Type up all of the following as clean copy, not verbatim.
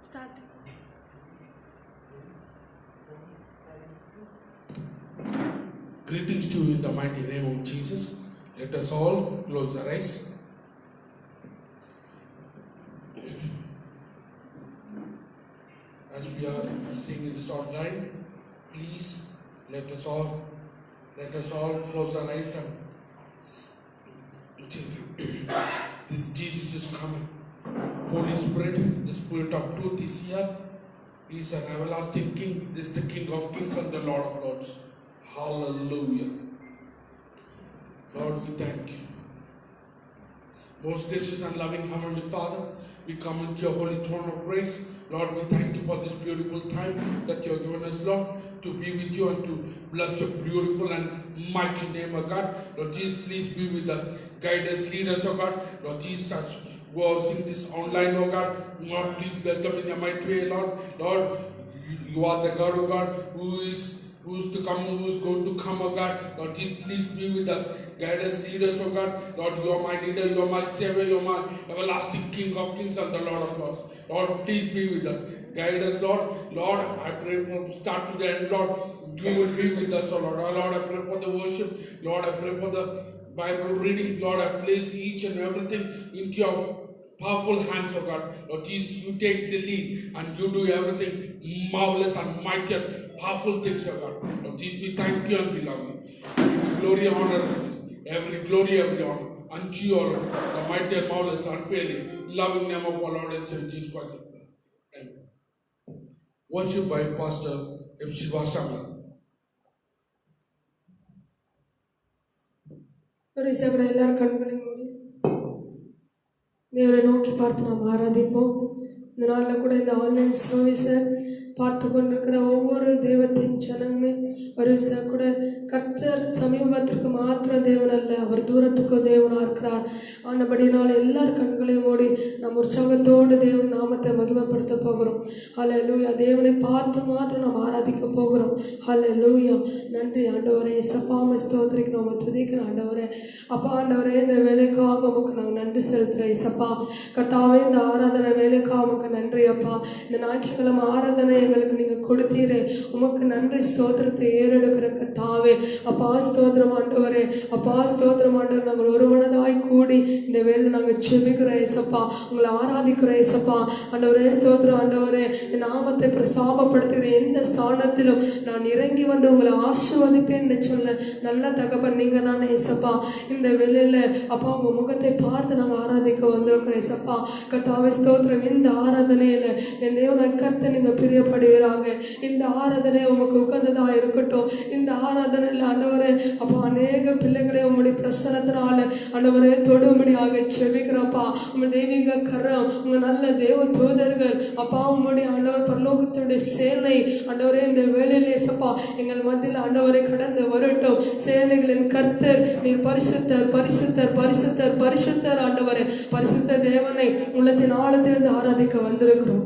Start. Greetings to you in the mighty name of Jesus. Let us all close our eyes. As we are singing this online, please let us all close our eyes and this Jesus is coming. Holy Spirit, the Spirit of truth is here. He is an everlasting King. This is the King of Kings and the Lord of Lords. Hallelujah. Lord, we thank you. Most gracious and loving Heavenly Father, we come into your holy throne of grace. Lord, we thank you for this beautiful time that you have given us, Lord, to be with you and to bless your beautiful and mighty name, O God. Lord Jesus, please be with us. Guide us, lead us, O God. Lord Jesus, as we are seeing this online, O God, Lord, please bless them in your mighty way, Lord. Lord, you are the God, O God, who is to come, who is going to come, O God. Lord Jesus, please be with us. Guide us, lead us, O God. Lord, you are my leader, you are my Savior, you are my everlasting King of Kings and the Lord of Lords. Lord, please be with us. Guide us, Lord. Lord, I pray from start to the end, Lord, you will be with us, O Lord. Oh, Lord, I pray for the worship. Lord, I pray for the Bible reading. Lord, I place each and everything into your powerful hands, O God. Lord Jesus, you take the lead and you do everything marvelous and mighty and powerful things, O God. Lord Jesus, we thank you and we love you. Every glory, honor, every glory, every honor unto your the mighty and marvelous, unfailing, loving name of our Lord and Savior Jesus Christ. Amen. Worship by Pastor M. Shivasanga. எல்லாரும் கண்களை மூடி தேவனை நோக்கி பார்த்து நாம் ஆராதிப்போம். இந்த நாளில் கூட இந்த ஆன்லைன் சர்வீஸை பார்த்து கொண்டிருக்கிற ஒவ்வொரு தெய்வத்தின் ஜனமே ஒரு கூட கர்த்தர் சமீபத்திற்கு மாத்திரம் தேவன் அல்ல, அவர் தூரத்துக்கோ தேவனாக இருக்கிறார். ஆனபடினால் எல்லார் கண்களையும் மூடி நாம் உற்சாகத்தோடு தேவன் நாமத்தை மகிமைப்படுத்த போகிறோம். ஹல்லேலூயா. தேவனை பார்த்து மாத்திரம் நாம் ஆராதிக்க போகிறோம். ஹல்லேலூயா. நன்றி ஆண்டவரே, இயேசுவே ஸ்தோத்திரிக்கிறோம், துதிக்கிறோம் ஆண்டவரே. அப்பா ஆண்டவரே, இந்த வேலைக்காக உமக்கு நாங்கள் நன்றி செலுத்துகிறோம். இயேசுப்பா கர்த்தாவே, இந்த ஆராதனை வேலைக்காக உமக்கு நன்றி அப்பா. இந்த ஞாயிற்றுக்கிழமை ஆராதனை எங்களுக்கு நீங்கள் கொடுத்தீரே, உமக்கு நன்றி ஸ்தோத்திரத்தை ஏறெடுக்கிற கர்த்தாவே. அப்பா ஸ்தோத்திரம் ஆண்டவரே, அப்பா ஸ்தோத்திரம் ஆண்டவர். நாங்கள் ஒரு மனதாய் கூடி இந்த வேலை நாங்கள் செபிக்கிறோம் இயேசப்பா, உங்களை ஆராதிக்கிறோம் இயேசப்பா. ஆண்டவரே ஸ்தோத்திரம் ஆண்டவரே, என் நாமத்தை பிரசாபப்படுத்துகிற எந்த ஸ்தானத்திலும் நான் இறங்கி வந்து உங்களை ஆசீர்வதிப்பேன்னு சொன்ன நல்ல தகப்பன் நீங்க தானே இயேசப்பா. இந்த வேலையில அப்பா உங்க முகத்தை பார்த்து நாங்கள் ஆராதிக்க வந்திருக்கிறோம் இயேசப்பா. கர்த்தாவே ஸ்தோத்திரம். இந்த ஆராதனையில என் தேவனை கர்த்தர் நீங்க பிரியப்படுவீராக. இந்த ஆராதனை உமக்கு உகந்ததா இருக்கட்டும். இந்த ஆராதனையில் ஆண்டவரே அப்பா அநேக பிள்ளைகளை உங்களுடைய பிரசனத்தினால ஆண்டவரே தொடும்படியாக செபிக்கிறப்பா. உங்கள் தெய்வீக கரம், உங்கள் நல்ல தேவ தூதர்கள் அப்பா, உங்களுடைய ஆண்டவர் பரலோகத்தினுடைய சேனை ஆண்டவரே இந்த வேலையிலே சப்பா எங்கள் மத்தியில் ஆண்டவரை கடந்து வரட்டும். சேனைகளின் கர்த்தர் நீர் பரிசுத்தர் பரிசுத்தர் பரிசுத்தர் பரிசுத்தர் ஆண்டவரே. பரிசுத்த தேவனை உள்ளத்தின் ஆழத்திலிருந்து ஆராதிக்க வந்திருக்கிறோம்.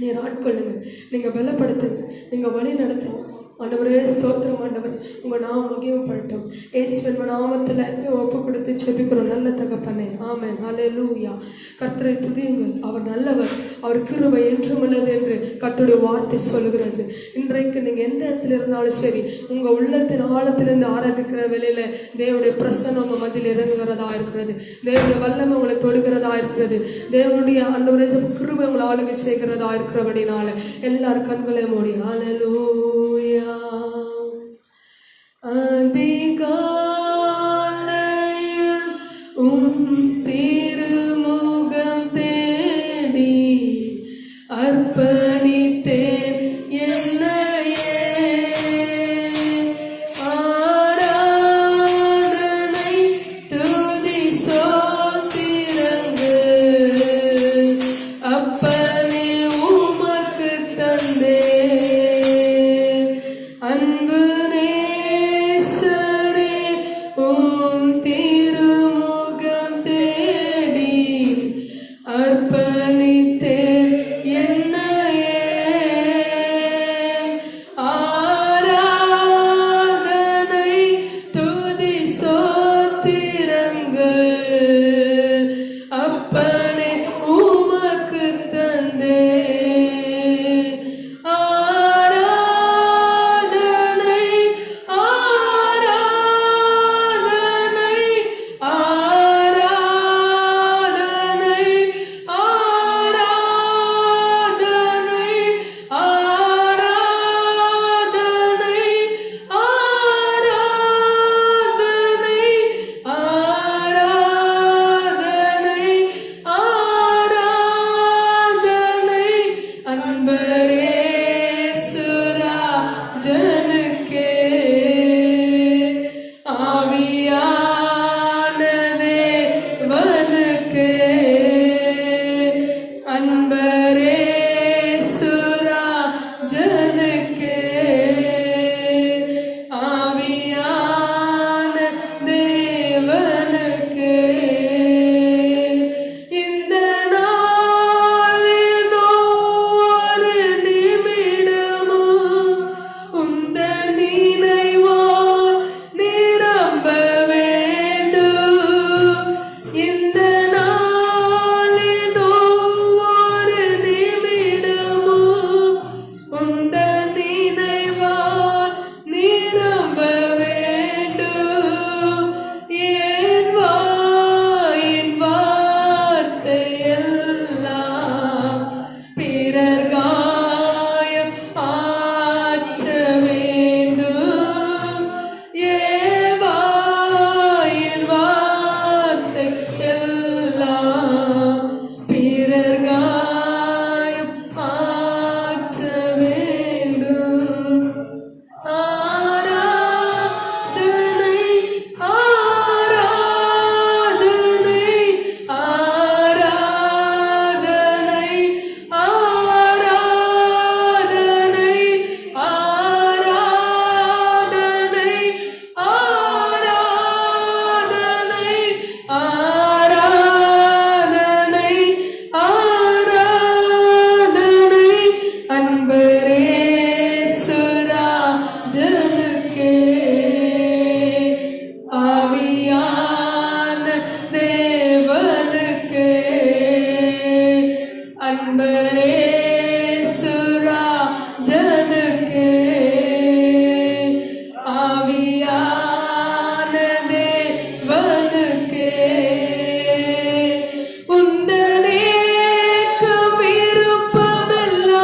நீர் ஆட்கொள்ளுங்க, நீங்கள் பலப்படுத்துங்க, நீங்கள் வழி நடத்துங்க ஆண்டவரே. ஸ்தோத்திரம் ஆண்டவர். உங்கள் நாமம் மகிமைப்படட்டும். இயேசுவின் நாமத்தில் ஒப்பு கொடுத்து செபிக்கிறோம் நல்ல தகப்பனே. ஆமென். ஹல்லேலூயா. கர்த்தரை துதியுங்கள், அவர் நல்லவர், அவர் கிருபை என்றும் உள்ளது என்று கர்த்தருடைய வார்த்தை சொல்லுகிறது. இன்றைக்கு நீங்கள் எந்த இடத்துல இருந்தாலும் சரி, உங்கள் உள்ளத்தின் ஆழத்திலிருந்து ஆராதிக்கிற வேளையில தேவனுடைய பிரசன்னம் உங்கள் மத்தியில் இறங்குகிறதா இருக்கிறது. தேவனுடைய வல்லமை உங்களை தொடுகிறதா இருக்கிறது. தேவனுடைய ஆண்டவரே கிருபை உங்களை ஆளுகை செய்கிறதா இருக்கிறபடினால எல்லாரும் கண்களை மூடி ஹல்லேலூயா. அதிகாலையில் திருமுகம் தேடி அர்ப்பணித்தேன் என்னையே. ஆராதனை துதி சோத்திரங்கள் அப்பனே உமக்கு தந்தே. அன்பு நேசரே உம் திருமுகம் தேடி அர்ப்பணித்தேன் என்னையே. ஆராதனை துதி ஸ்தோத்திரங்கள் அப்பனே உமக்கு தந்தே. அன்பரே சுராஜனுக்கு ஆவியான தேவனுக்கு உந்தனேக்கு விருப்பமெல்லாம்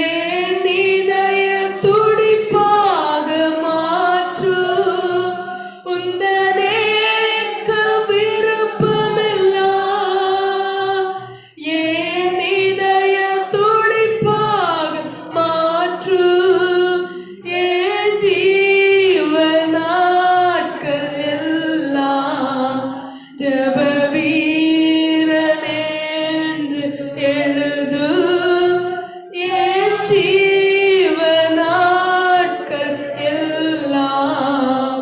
என் இதய துடிப்பாக மாற்றும். உந்தனேக்கு விருப்பமெல்லாம் என் இதய துடிப்பாக மாற்றும். என் ஜீவ நாட்கள் எல்லாம் ஜெப வீரன் என்று எழுதும். என் ஜீவ நாட்கள் எல்லாம்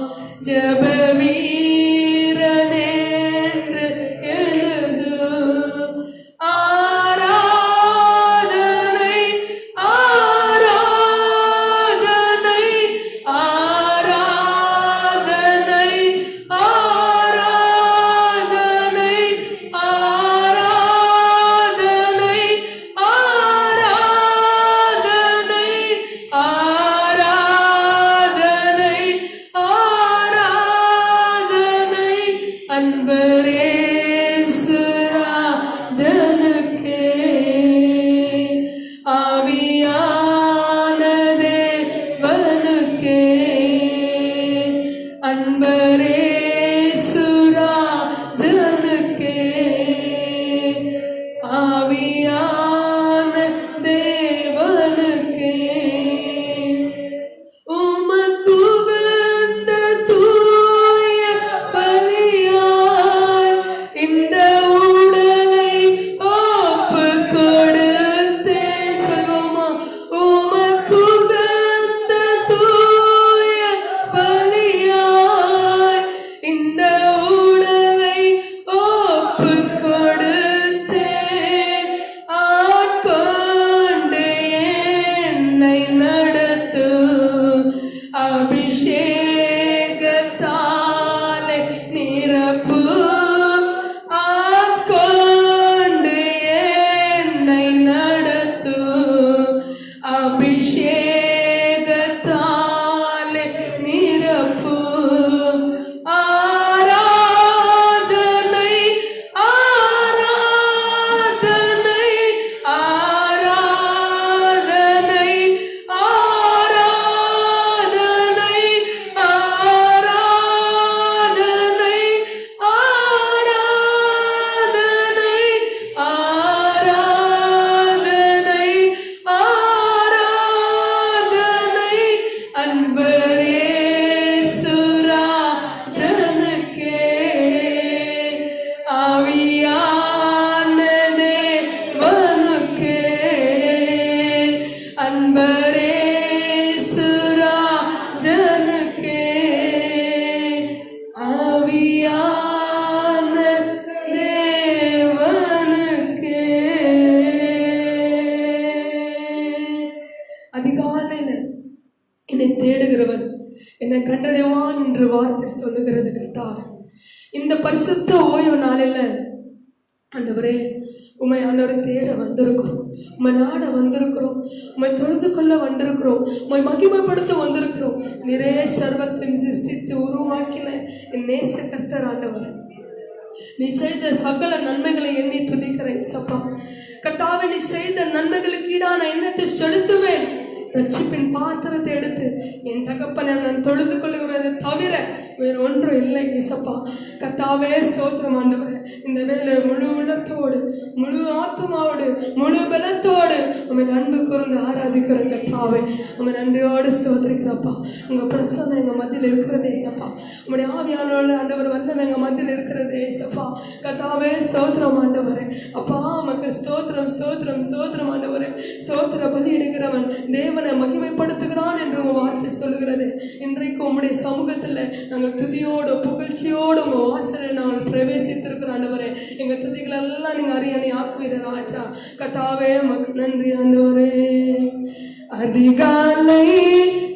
ஜெப வீரன் என்று எழுதும். ஆராதனை ஆராதனை ஆராதனை ஆராதனை ஆராதனை ஆராதனை ஆராதனை ஆராதனை அன்பரே சுராஜனுக்கே ஆவியான தேவனுக்கே அன்பரே சுராஜனுக்கே ஆவியான தேவனுக்கே உமக்குகந்த தூய பலியாய் இந்த உடலை ஒப்புக் கொடுத்தேன். சொல்வோமா? உமக்குகந்த தூய பலியாய் இந்த உடலை ஒப்புக் கொடுத்தேன். ஆட்கொண்டு என்னை நடத்தும். அபிஷேகத்தாலே நிரப்பும். ஆட்கொண்டு என்னை நடத்தும். அபிஷேகத்தாலே நிரப்பும். ஆராதனை ஆராதனை ஆராதனை ஆராதனை ஆராதனை ஆராதனை ஆராதனை ஆராதனை அன்பரே சுராஜனுக்கே ஆவியான தேவனுக்கே அன்பரே சுராஜனுக்கே ஆவியான தேவனுக்கே. அதிகாலையில என்னை தேடுகிறவன் என்னை கண்டடைவான் என்று வார்த்தை சொல்லுகிறது கர்த்தாவே. இந்த பரிசுத்த ஓய்வு நாளில் ஆண்டவரே உம்மை ஆண்டவரை தேட வந்திருக்கிறோம். உம்மை நாட வந்திருக்கிறோம். உம்மை தொழுது கொள்ள வந்திருக்கிறோம். உம்மை மகிமைப்படுத்த வந்திருக்கிறோம். நிறைய சர்வத்தையும் சிருஷ்டித்து உருவாக்கின என் நேச கர்த்தர் ஆண்டவர், நீ செய்த சகல நன்மைகளை எண்ணி துதிக்கிறேன் சப்பா. கர்த்தாவே, நீ செய்த நன்மைகளுக்கு ஈடான எண்ணத்தை செலுத்துவேன். ரட்சிப்பின் பாத்திரத்தை எடுத்து என் தகப்பனை நான் தொழுது கொள்ளுகிறதை தவிர வேறு ஒன்றும் இல்லை இசப்பா. கர்த்தாவே ஸ்தோத்திரம் ஆண்டவரே. இந்த வேலை முழு உள்ளத்தோடு முழு ஆத்மாவோடு முழு பலத்தோடு உண்மை அன்பு கூர்ந்து ஆராதிக்கிறோம் கர்த்தாவே. உண்மை நன்றியோடு ஸ்தோத்திரிக்கிறப்பா. உங்கள் பிரசன்னம் எங்கள் மத்தியில் இருக்கிறதே சப்பா. உங்களுடைய ஆவியானோட ஆண்டவர் வல்லமை எங்கள் மத்தியில் இருக்கிறதே சப்பா. கர்த்தாவே ஸ்தோத்திரம் ஆண்டவரே. அப்பா மக்கள் ஸ்தோத்திரம் ஸ்தோத்திரம் ஸ்தோத்திரம் ஆண்டவரே. ஸ்தோத்திர பலி எடுக்கிறவன் தேவனை மகிமைப்படுத்துகிறான் என்று உங்கள் வார்த்தை சொல்லுகிறது. இன்றைக்கு உங்களுடைய சமூகத்தில் நாங்கள் துதியோடு புகழ்ச்சியோடு உங்கள் வாசலை நாங்கள் பிரவேசித்திருக்கிறோம் ஆண்டவரே. எங்கள் துதிகளெல்லாம் நீங்கள் அரியணை ஆக்குவீர ராஜா. கர்த்தாவே உமக்கு நன்றி ஆண்டவரே. அதிகாலை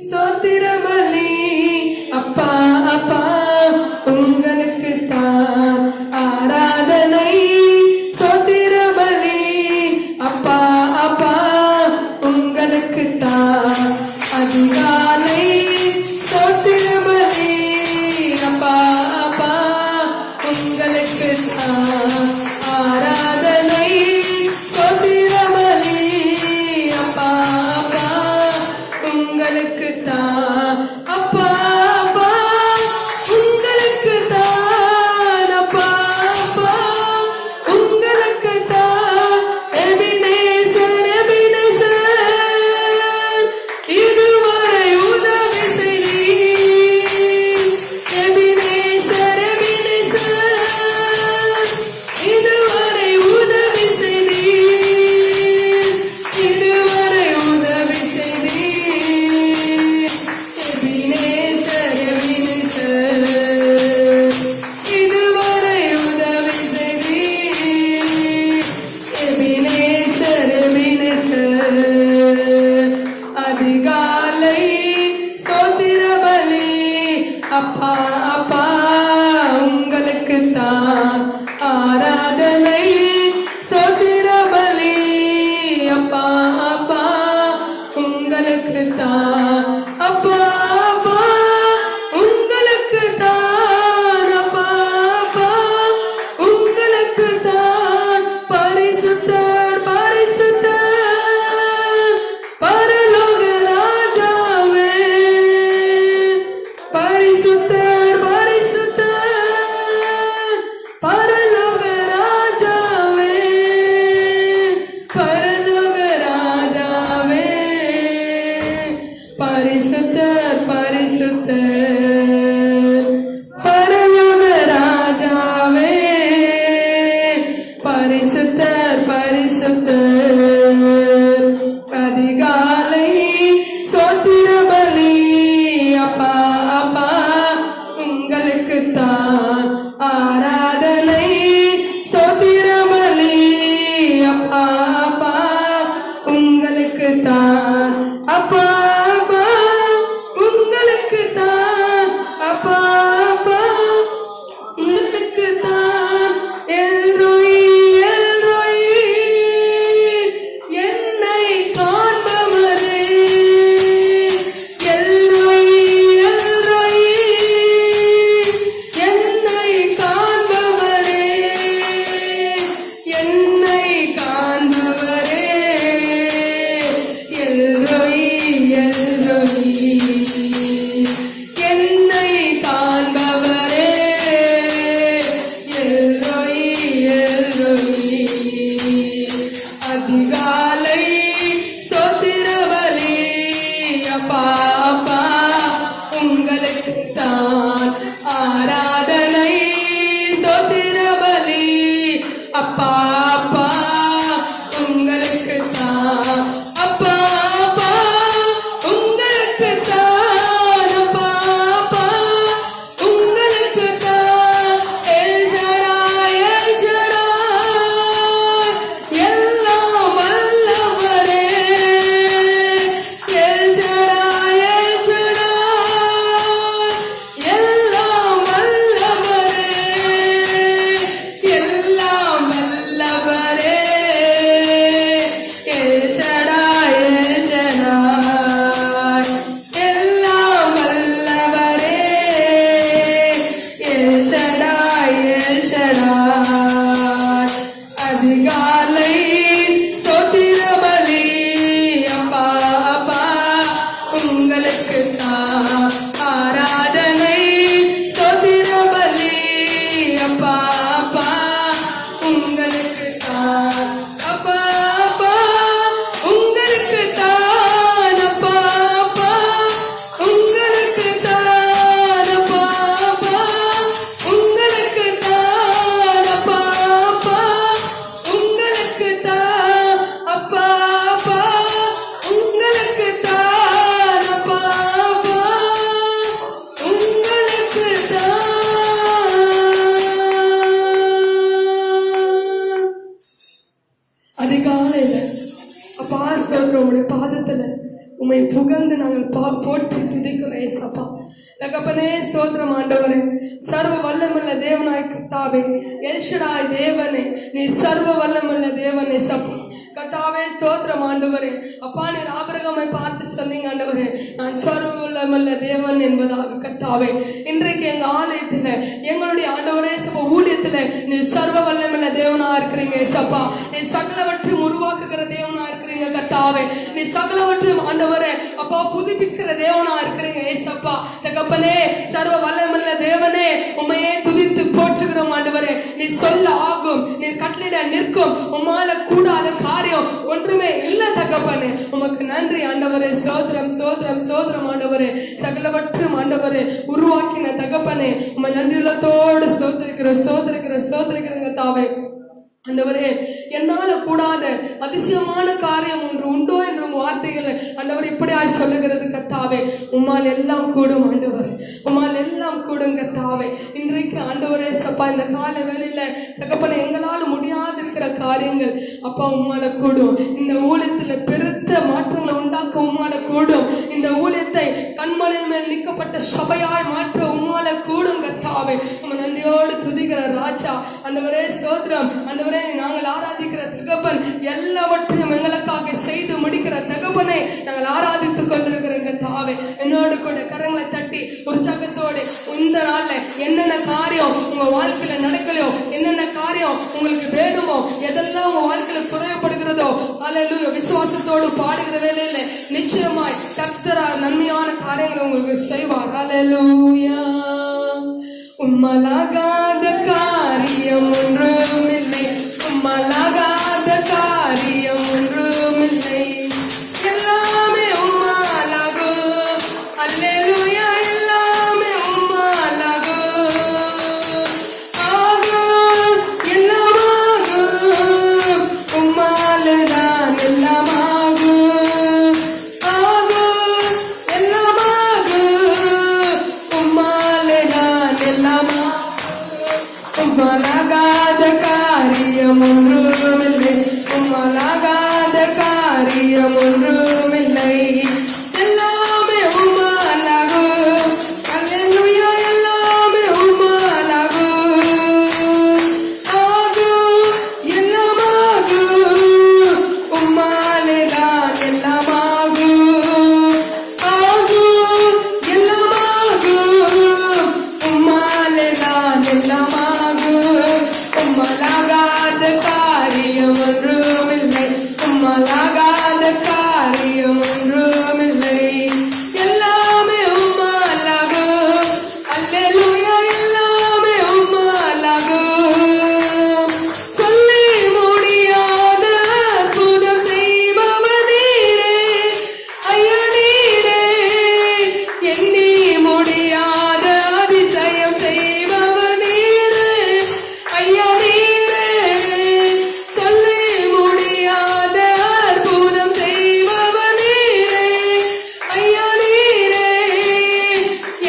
ஸ்தோத்திர பலி அப்பா அப்பா உங்களுக்கு தான் ஆராதனை. ஸ்தோத்திர பரிசுத்தர் பரிசுத்தர். அதிகாலை சோத்திர பலி அப்பா அப்பா உங்களுக்குத்தான் ஆராதனை. சோத்திர பலி அப்பா அப்பா உங்களுக்குத்தான். அப்பா அப்பா உங்களுக்குத்தான். அப்பா அப்பா உங்களுக்குத்தான். எல்ரோய் எல்ரோய் என்னை காண்பவரே. எல்ரோய் எல்ரோய் என்னை காண்பவரே. என்னை காண்பவரே. எல்ரோய் எல்ரோய் என்னை காண்பவரே. எல்ரோய் எல்ரோய். அதிகாலை ஸ்தோத்திர பலி அப்பா அப்பா உங்களுக்குத்தான் ஆராதனை. ஸ்தோத்திர பலி அப்பா அப்பா உங்களுக்குத்தான். அப்பா அப்பா உங்களுக்குத்தான். அப்பா அப்பா உங்களுக்குத்தான். எல் ஷடாய் எல் ஷடாய் எல்லாம் வல்லவரே. எல் ஷடாய் எல் ஷடாய் எல்லாம் வல்லவரே. எல்லாம் வல்லவரே. எல் ஷடாய் எல் ஷடாய் எல்லாம் வல்லவரே. L Shaddai L Shaddai. அதிகாலை ஸ்தோத்திர பலி அப்பா அப்பா உங்களுக்குத்தான் ஆராதனை. ஸ்தோத்திர பலி அப்பா அப்பா உங்களுக்குத்தான். அப்பா அப்பா உங்களுக்குத்தான். அப்பா அப்பா உங்களுக்குத்தான். அப்பா அப்பா உங்களுக்குத்தான். அப்பா அப்பா உங்களுக்குத்தான். அப்பா அப்பா உங்களுக்குத்தான். அப்பா அப்பா உங்களுக்குத்தான். அதிகாலையில அப்பா ஸ்தோத்திரம். உம்முடைய பாதத்துல உம்மை புகழ்ந்து நாங்கள் போற்றி துதிக்கிறோம் ஏசப்பா. தகப்பனே ஸ்தோத்திரம் ஆண்டவரே. சர்வ வல்லமுள்ள தேவனாய் கர்த்தாவே. எல் ஷடாய் தேவனே நீர் சர்வ வல்லமுள்ள தேவனே சப்பா. கர்த்தாவே ஸ்தோத்திரம் ஆண்டவரே. அப்பா நீர் ஆபிரகாமை பார்த்து சொன்னீங்க ஆண்டவரே நான் சர்வ வல்லமுள்ள தேவன் என்பதாக. கர்த்தாவே இன்றைக்கு எங்க ஆலயத்துல எங்களுடைய ஆண்டவரே சப்பா ஊழியத்துல நீர் சர்வ வல்லமுள்ள தேவனா இருக்கிறீங்க ஏசப்பா. நீ சகலவற்றையும் உருவாக்குகிற தேவனா இருக்கிறீங்க கர்த்தாவே. நீ சகலவற்றையும் ஆண்டவரே அப்பா புதுப்பிக்கிற தேவனா இருக்கிறீங்க ஏசப்பா. தகப்பனே சர்வ வல்லமுள்ள தேவனே உம்மையே துதித்து போற்றுகிறோம் ஆண்டவரே. நீ சொல்ல ஆகும், நீ கட்டளையிட நிற்கும். உம்மால கூடாத காரியம் ஒன்றுமே இல்ல தகப்பனே. உமக்கு நன்றி ஆண்டவரே. சோதரம் சோதரம் சோதரம் ஆண்டவரே. சகலவற்றும் ஆண்டவரே உருவாக்கின தகப்பனே உம்மை நன்றியுள்ளத்தோடு ஸ்தோத்திரிக்கிறோம் தாவே. ஆண்டவரே என்னால கூடாத அதிசயமான காரியம் ஒன்று உண்டோ என்ற வார்த்தைகள் ஆண்டவர் இப்படியாய் சொல்லுகிறது கர்த்தாவே. உம்மால் எல்லாம் கூடும் ஆண்டவரே. உம்மால் எல்லாம் கூடும் கர்த்தாவே. இன்றைக்கு ஆண்டவரே சப்பா இந்த கால வேளையில தகப்பனை எங்களால் முடியாது இருக்கிற காரியங்கள் அப்பா உம்மால கூடும். இந்த ஊழியத்துல பெருத்த மாற்றங்களை உண்டாக்க உம்மால கூடும். இந்த ஊழியத்தை கண்மலையின் மேல் நிற்கப்பட்ட சபையாய் மாற்ற உம்மால கூடும் கர்த்தாவே. உம்மை நன்றியோடு துதிக்கிற ராஜா ஆண்டவரே ஸ்தோத்திரம். ஆண்டவரே நாங்கள் ஆராதிக்கிற தகப்பன் எல்லாவற்றையும் எங்களுக்காக செய்து முடிக்கிற தகப்பனை நாங்கள் ஆராதித்துக் கொண்டிருக்கிறோங்க தாவே. என்னோடு கூட கரங்களை தட்டி உற்சாகத்தோடு இந்த நாள்ல என்னென்ன காரியம் உங்க வாழ்க்கையில நடக்கலையோ, என்னென்ன காரியம் உங்களுக்கு வேணுமோ, எதெல்லாம் உங்க வாழ்க்கையில குறையப்படுகிறதோ ஹல்லேலூயா விசுவாசத்தோடு பாடுகிற வேளையில நிச்சயமாய் கர்த்தர் நன்மையான காரியங்களை உங்களுக்கு செய்வார். ஹல்லேலூயா. உம்மலாகாத காரியம் ஒன்றுமில்லை. உம்மலாகாத காரியம் ஒன்றுமில்லை. எல்லாமே உம்மாலாகும். அல்லேலூயா. எல்லாமே உம்மாலாகும். ஆகும் எல்லாம் ஆகும். காரியம் ஒன்றுமில்லை, உம்மாலாகாத காரியம் ஒன்றுமில்லை. எல்லாமே உம்மாலாகும், அல்லேலூயா, எல்லாமே உம்மாலாகும். சொல்லி முடியாத அற்புதம் செய்பவர் நீரே, ஐயா நீரே. எண்ணி முடியாத அதிசயம் செய்பவர் நீரே, ஐயா நீரே. சொல்லி முடியாத அற்புதம் செய்பவர் நீரே, ஐயா நீரே.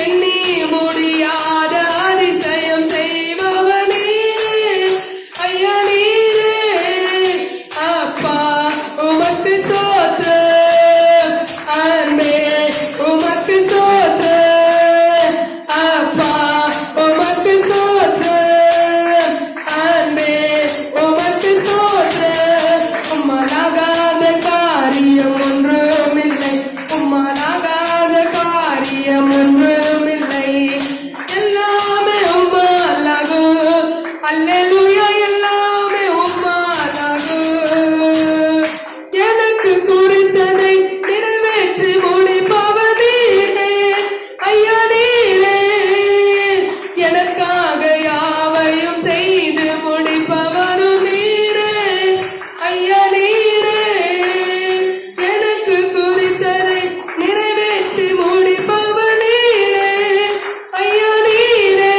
எண்ணி முடியாத அதிசயம் செய்பவர் நீரே, ஐயா நீரே. அப்பா உமக்கு ஸ்தோத்திரம், அன்பே உமக்கு ஸ்தோத்திரம். அப்பா உமக்கு ஸ்தோத்திரம், அன்பே உமக்கு ஸ்தோத்திரம். உம்மாலாகாத காரியம் ஒன்றுமில்லை, உம்மாலாகாத காரியம் ஒன்றுமில்லை. எல்லாமே உம்மாலாகும், அல்லேலூயா, எல்லாமே உம்மாலாகும். எனக்கு குறித்ததை நிறைவேற்றி முடிப்பவர் நீரே, ஐயா நீரே. எனக்காக யாவையும் செய்து முடிப்பவரும் நீரே, ஐயா நீரே. எனக்கு குறித்ததை நிறைவேற்றி முடிப்பவர் நீரே, ஐயா நீரே.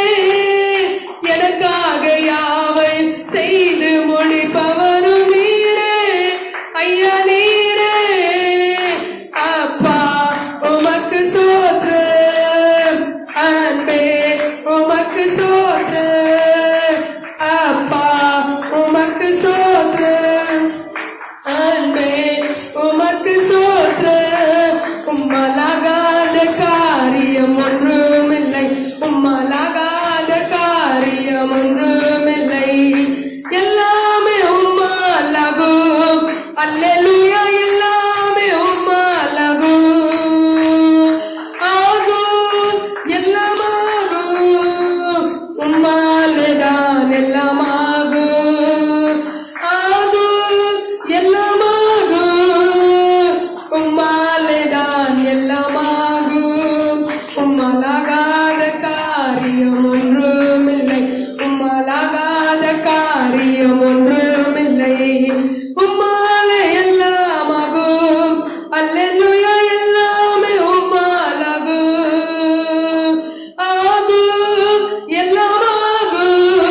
எனக்காக யாவையும் செய்து முடிப்பவரும் நீரே, ஐயா நீரே. அப்பா உமக்கு ஸ்தோத்திரம், அன்பே உமக்கு ஸ்தோத்திரம். அப்பா உமக்கு ஸ்தோத்திரம், அன்பே உமக்கு ஸ்தோத்திரம். உம்மாலாகாத காரியம் ஒன்றுமில்லை, உம்மாலாகாத காரியம் ஒன்றுமில்லை. எல்லாமே உம்மாலாகும், அல்லேலூயா, எல்லாமே உம்மாலாகும். ஆகும், எல்லாமாகும், உம்மாலேதான் எல்லாமாகும். ஆகும், எல்லாமாகும், உம்மாலேதான் எல்லாமாகும். உம்மாலாகாத காரியம் ஒன்றுமில்லை, உம்மாலாகாத காரியம் ஒன்றுமில்லை. உம்மாலே எல்லாமாகும், அல்லேலூயா, எல்லாமே உம்மாலாகும். ஆகும், எல்லாமாகும்,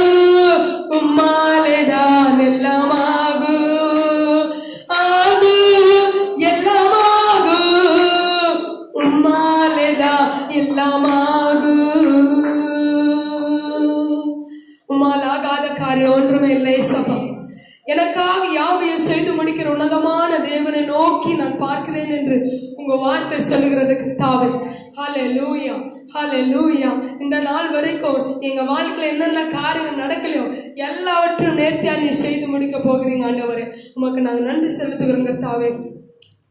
உம்மாலேதான் எல்லாமாகும். ஆகும், எல்லாமாகும், உம்மாலேதான் எல்லாமாகும். உம்மாலாகாத காரியம் ஒன்றுமே இல்லை சபா. எனக்காக யாவையும் செய்து முடிக்கிற உன்னதமான தேவனை நோக்கி நான் பார்க்கிறேன் என்று உங்க வார்த்தை சொல்லுகிறது கர்த்தாவே. ஹல்லேலூயா, ஹல்லேலூயா. இந்த நாள் வரைக்கும் எங்க வாழ்க்கையில என்னென்ன காரியம் நடக்கலையோ எல்லாவற்றையும் நேர்த்தியா நீ செய்து முடிக்க போகிறீங்க ஆண்டவரே. உமக்கு நாங்கள் நன்றி செலுத்துகிறோம் கர்த்தாவே.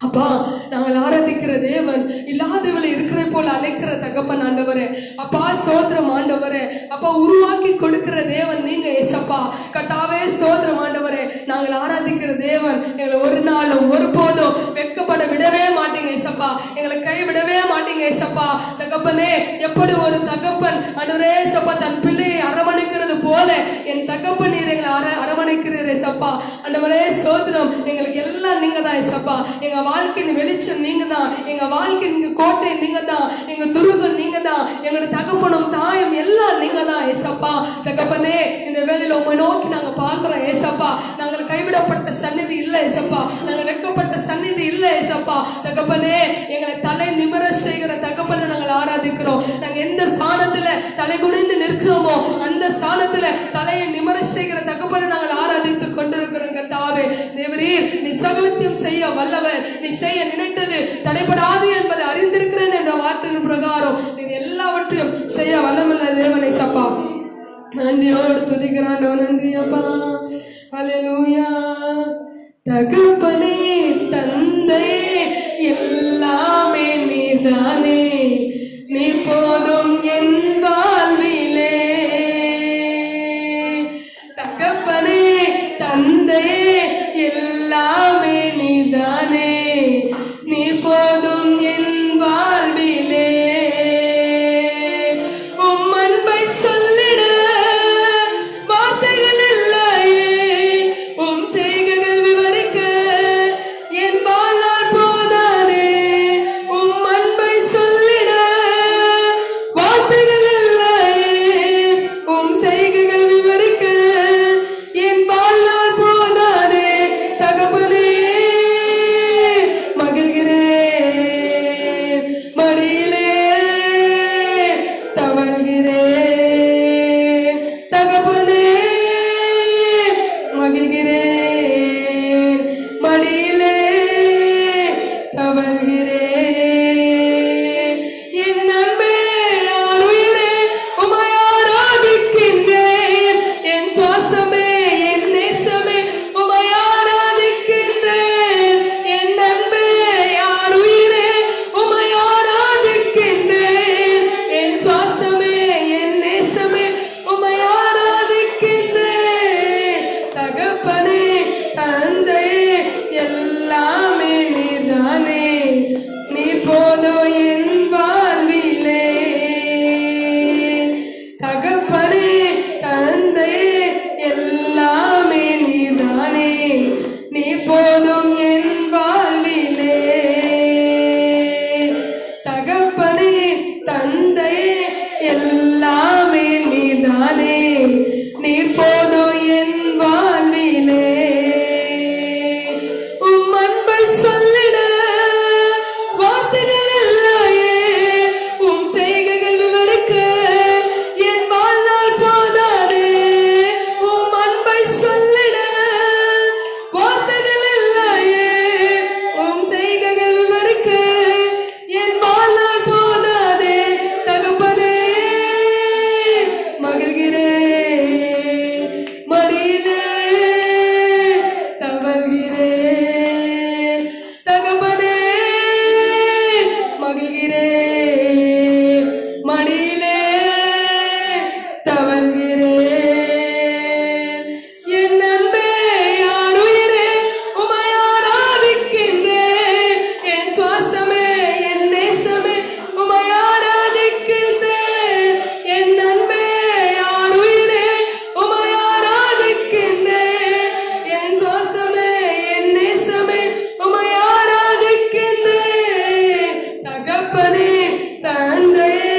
அப்பா, நாங்கள் ஆராதிக்கிற தேவன் இல்லாதவளை இருக்கிற போல அழைக்கிற தகப்பன் ஆண்டவரே. அப்பா ஸ்தோத்திரம் ஆண்டவரே. அப்பா உருவாக்கி கொடுக்கிற தேவன் நீங்க ஏசப்பா. கர்த்தாவே ஸ்தோத்திரம் ஆண்டவரே. நாங்கள் ஆராதிக்கிற தேவன் எங்களை ஒரு நாளும் ஒருபோதும் வெட்கப்பட விடவே மாட்டீங்க ஏசப்பா. எங்களை கைவிடவே மாட்டீங்க ஏசப்பா. தகப்பனே, எப்படி ஒரு தகப்பன் ஆண்டவரே ஏசப்பா தன் பிள்ளையை அரவணைக்கிறது போல என் தகப்பன் நீர் எங்களை அரவணைக்கிறீர் ஏசப்பா. ஆண்டவரே ஸ்தோத்திரம். எங்களுக்கு எல்லாம் நீங்க தான் ஏசப்பா. எங்க வாழ்க்கையின் வெளிச்சம் நீங்க தான். எங்க வாழ்க்கையின் கோட்டை நீங்க தான். எங்க துருகம் நீங்க தான். எங்களோட தகப்பனும் தாயும் எல்லாம் நீங்க தான் ஏசப்பா. தகப்பனே, இந்த வேளையில உண்மை நோக்கி நாங்க பார்க்கிறோம் ஏசப்பா. நாங்கள் கைவிடப்பட்ட சந்நிதி இல்லை ஏசப்பா. நாங்கள் வெட்கப்பட்ட சந்நிதி இல்லை ஏசப்பா. தகப்பனே, எங்களை தலை நிமிர செய்கிற தகப்பனை நாங்கள் ஆராதிக்கிறோம். நாங்க எந்த ஸ்தானத்துல தலை குனிந்து நிற்கிறோமோ அந்த ஸ்தானத்துல தலையை நிமிர செய்கிற தகப்பனை நாங்கள் ஆராதித்து கொண்டிருக்கிறோம் கர்த்தாவே. தேவரீர் நீ சகலத்தையும் செய்ய வல்லவர். நீ செய்ய நினைத்தது தடைபடாது என்பதை அறிந்திருக்கிறேன் என்ற வார்த்தையின் பிரகாரம் நீர் எல்லாவற்றையும் செய்ய வல்லமுள்ள தேவனை சப்பா. நன்றியோடு துதிக்கிறான். நன்றி அப்பா. ஹல்லேலூயா. தகப்பனே, தந்தை எல்லாமே நீதானே. நீ போதும் என் வாழ்விலே. தகப்பனே, தந்தையே எல்லாமே நீதானே, நீ போதும் என் வாழ்விலே. உம் அன்பை சொல்லிட வார்த்தைகள் இல்லையே, உம் செய்கைகள் விவரிக்க என் வாழ்நாள் போதாதே. உம் அன்பை சொல்லிட வார்த்தைகள் இல்லையே, உம் செய்கைகள் விவரிக்க என் வாழ்நாள் போதாதே. தகப்பனே மகிழ்கிறேன், மடியிலே தவழ்கிறேன். தகப்பனே மகிழ்கிறேன், மடியிலே தவழ்கிறேன். என் அன்பே ஆருயிரே உம்மை ஆராதிக்கின்றேன். என் சுவாசமே என் நேசமே உம்மை ஆராதிக்கின்றேன். என் அன்பே ஆருயிரே உம்மை ஆராதிக்கின்றேன். என் சுவாசமே என் நேசமே உம்மை ஆராதிக்கின்றேன். தகப்பனே தந்தையே எல்லாமே நீதானே, நீ போதும் என் வாழ்விலே. தகப்பனே தந்தையே எல்லாமே நீதானே, நீ போதும் என் வாழ்விலே. தகப்பனே தந்தையே எல்லாமே நீதானே, நீ போதும் என் வாழ்விலே. உம் அன்பை சொல்லிட வார்த்தைகள் இல்லையே, உம் செய்கைகள் விவரிக்க என் வாழ்நாள் போதாதே. உம் அன்பை சொல்லிட வார்த்தைகள் இல்லையே, உம் செய்கைகள் விவரிக்க என் வாழ்நாள் போதாதே. தகப்பனே மகிழ்கிறேன், மடியிலே தவழ்கிறேன். தகப்பனே மகிழ்கிறேன், மடியிலே தவழ்கிறேன். என் அன்பே ஆருயிரே உம்மை ஆராதிக்கின்றேன். என் சுவாசமே என் நேசமே உம்மை ஆராதிக்கின்றேன். என் அன்பே ஆருயிரே உம்மை ஆராதிக்கின்றேன். என் சுவாசமே என் நேசமே உம்மை ஆராதிக்கின்றேன். தகப்பனே தந்தையே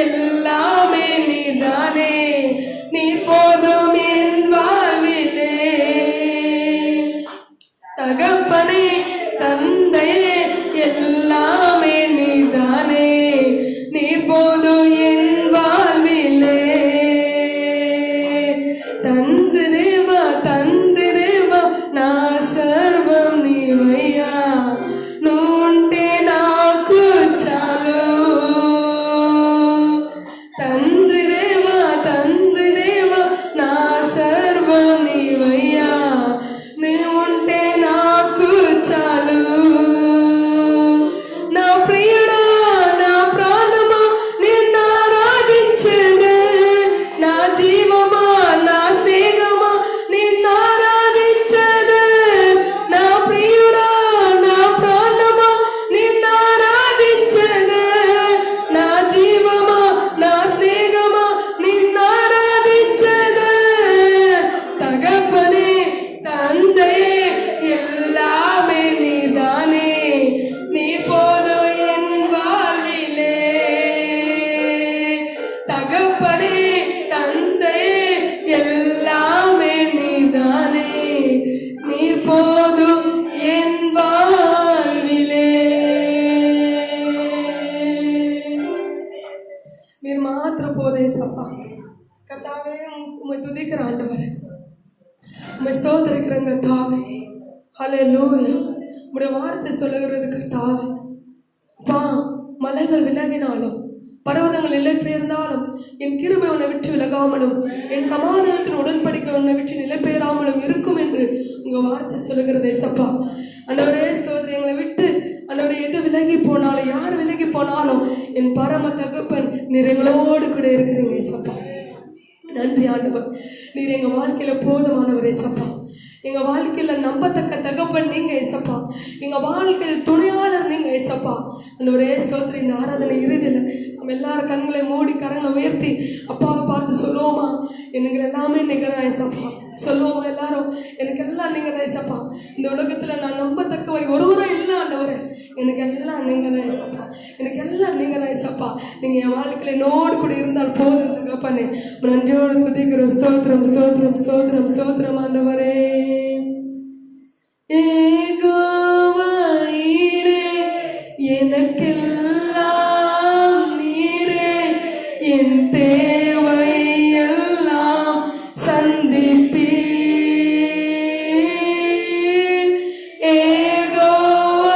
எல்லாமே நீதானே, நீ போதும் என் வாழ்விலே. தகப்பனே தந்தையே எல்லாமே நீதானே, நீ போதும் என் வாழ்விலே. తండ్రి దేవా నా సర్వం నీవయ్యా, నువ్వుంటే నాకు చాలు. తండ్రి దేవా నా సర్వం నీవయ్యా, నువ్వుంటే నాకు చాలు. నా ప్రియుడా నా ప్రాణమా నిన్ను ఆరాధించెను. నా జీవమా నా స్నేహమా నిన్ను ఆరాధించెను. నా ప్రియుడా నా ప్రాణమా నిన్ను ఆరాధించెను. నా జీవమా నా స్నేహమా నిన్ను ఆరాధించెను. தகப்பனே தந்தையே எல்லாமே நீதானே, நீ போதும் என் வாழ்விலே. தகப்பனே தந்தையே எல்லாமே நீதானே, நீ போதும் என் வாழ்விலே. நீர் மாத்திரம் போதே சப்பா. கர்த்தாவே உம்மை துதிக்கிற ஆண்டவரே, உம்மை ஸ்தோத்திரிக்கிறேன் கர்த்தாவே. ஹல்லேலூயா. உம்முடைய வார்த்தை சொல்லுகிறது கர்த்தாவே. அப்பா, மலைகள் விலகினாலும் பர்வதங்கள் நிலை பெயர்ந்தாலும் என் கிருபை உன்னை விட்டு விலகாமலும் என் சமாதானத்தின் உடன்படிக்கை உன்னை விட்டு நிலை பெயராமலும் இருக்கும் என்று உங்க வார்த்தை சொல்லுகிறதே சப்பா. ஆண்டவரே ஸ்தோத்திரம். எங்களை விட்டு ஆண்டவரே எது விலகி போனாலும் யார் விலகி போனாலும் என் பரம தகப்பன் நீர் எங்களோடு கூட இருக்கிறீங்க சப்பா. நன்றி ஆண்டவர். நீர் எங்க வாழ்க்கையில போதுமானவரே சப்பா. எங்க வாழ்க்கையில நம்பத்தக்க தகப்பன் நீங்க ஏசப்பா. எங்க வாழ்க்கையில் துணையாளர் நீங்க ஏசப்பா. அந்த ஒரே ஸ்தோத்திரம். இந்த ஆராதனை இறுதியில் நம்ம எல்லாரும் கண்களை மூடி கரங்களை உயர்த்தி அப்பாவை பார்த்து சொல்லுவோமா, எனக்கு எல்லாமே நீங்க தான் ஏசப்பா. சொல்லுவோமா எல்லாரும், எனக்கு எல்லாம் நீங்க தான் ஏசப்பா. இந்த உலகத்துல நான் நம்பத்தக்கவர் ஒருவரும் இல்லை ஆண்டவரே. எனக்கு எல்லாம் நீங்க தான் ஏசப்பா. எனக்கு எல்லாம் நீங்க தான் ஏசப்பா. நீங்க என் வாழ்க்கையில என்னோடு கூட இருந்தால் போதும் தகப்பனே. நன்றியோடு துதிக்கிறோம். ஸ்தோத்திரம் ஸ்தோத்திரம் ஸ்தோத்திரம் ஸ்தோத்திரம் ஆண்டவரே. ஏகோவாயிரே எனக்கெல்லாம் நீரே, என் தேவையெல்லாம் சந்திப்பீர். ஏகோவாயிரே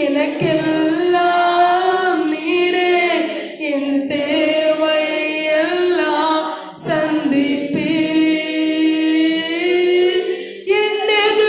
எனக்கெல்லாம் நீரே, என் தேவையெல்லாம் சந்திப்பீர். என்னது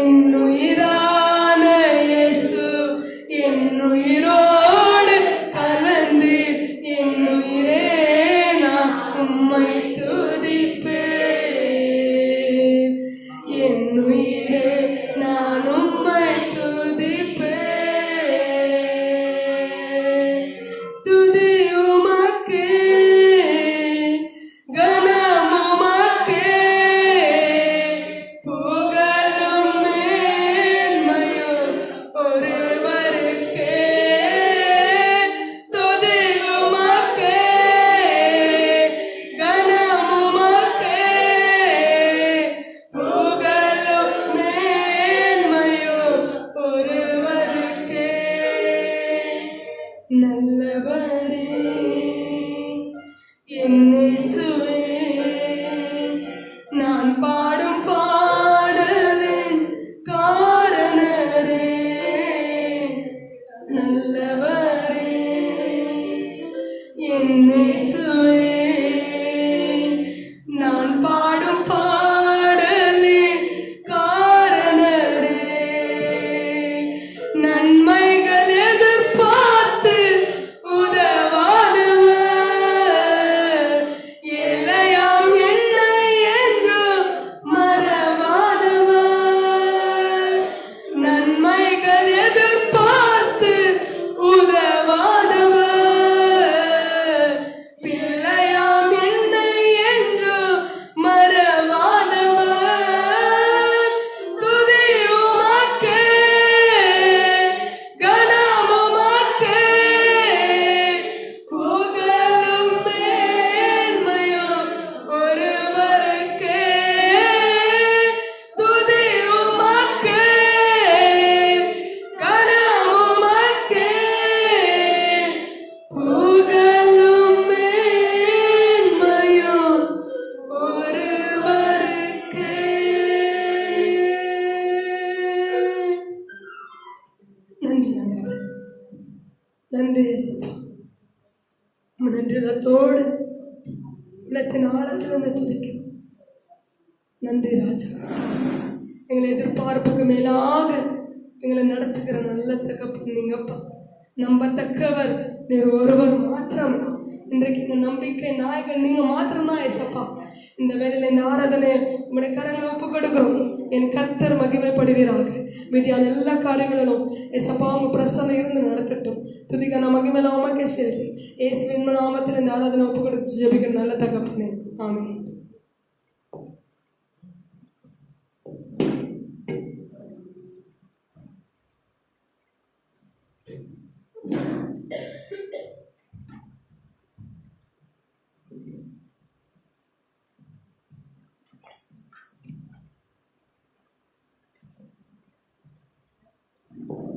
என்னுயிரான இயேசு என்னுயிரோடு கலந்து என்னுயிரே நான் உம்மை துதிப்பேன். என்னுயிரே நான் உம்மை துதிப்பேன். துதி உமக்கே, கனம் உமக்கே, புகழும் மேன்மையும் ஒருவருக்கே. துதி உமக்கே, கனம் உமக்கே, புகழும் மேன்மையும் ஒருவருக்கே. நல்லவரே என் இயேசுவே, நான் பாடும் பாடலின் காரணரே. நல்லவரே என் இயேசுவே, நான் பாடும் பாடலின் காரணரே. நன்மைகள் எதிர்பார்த்து உதவாதவர், ஏழையாம் என்னை என்றும் மறவாதவர். நன்மைகள் எதிர்பார்த்து உதவாதவர், பிள்ளையாம் என்னை என்றும் மறவாதவர். துதி உமக்கே, கனம் உமக்கே, புகழும் மேன்மையும் ஒருவருக்கே. துதி உமக்கே, கனம் உமக்கே, புகழும் மேன்மையும் ஒருவருக்கே. நன்றி ஆண்டவரே, நன்றி இயேசுப்பா. உம்மை நன்றி உள்ளத்தோடு உள்ளத்தின் ஆழத்திலிருந்து துதிக்கிறோம். நன்றி ராஜா. எங்களை எதிர்பார்ப்புக்கு மேலாக எங்களை நடத்துகிற நல்ல தகப்பன் நீங்கப்பா. நம்பத்தக்கவர் நீர் ஒருவர் மாத்திரம். இன்றைக்கு இந்த நம்பிக்கை நாயகன் நீங்க மாத்திரம்தான் ஏசப்பா. இந்த வேளையில இந்த ஆராதனை உங்களுடைய கரங்களை ஒப்பு கொடுக்கிறோம். என் கர்த்தர் மகிமைப்படுவீராக. மீதியான எல்லா காரியங்களிலும் ஏசப்பா உங்க பிரசன்னம் இருந்து நடத்தட்டும். துதிக்கான மகிமையெல்லாம் உமக்கே செலுத்தி இயேசுவின் நாமத்தில் இந்த ஆராதனை ஒப்பு கொடுத்து ஜெபிக்கிற நல்ல தகப்பனே, ஆமென்.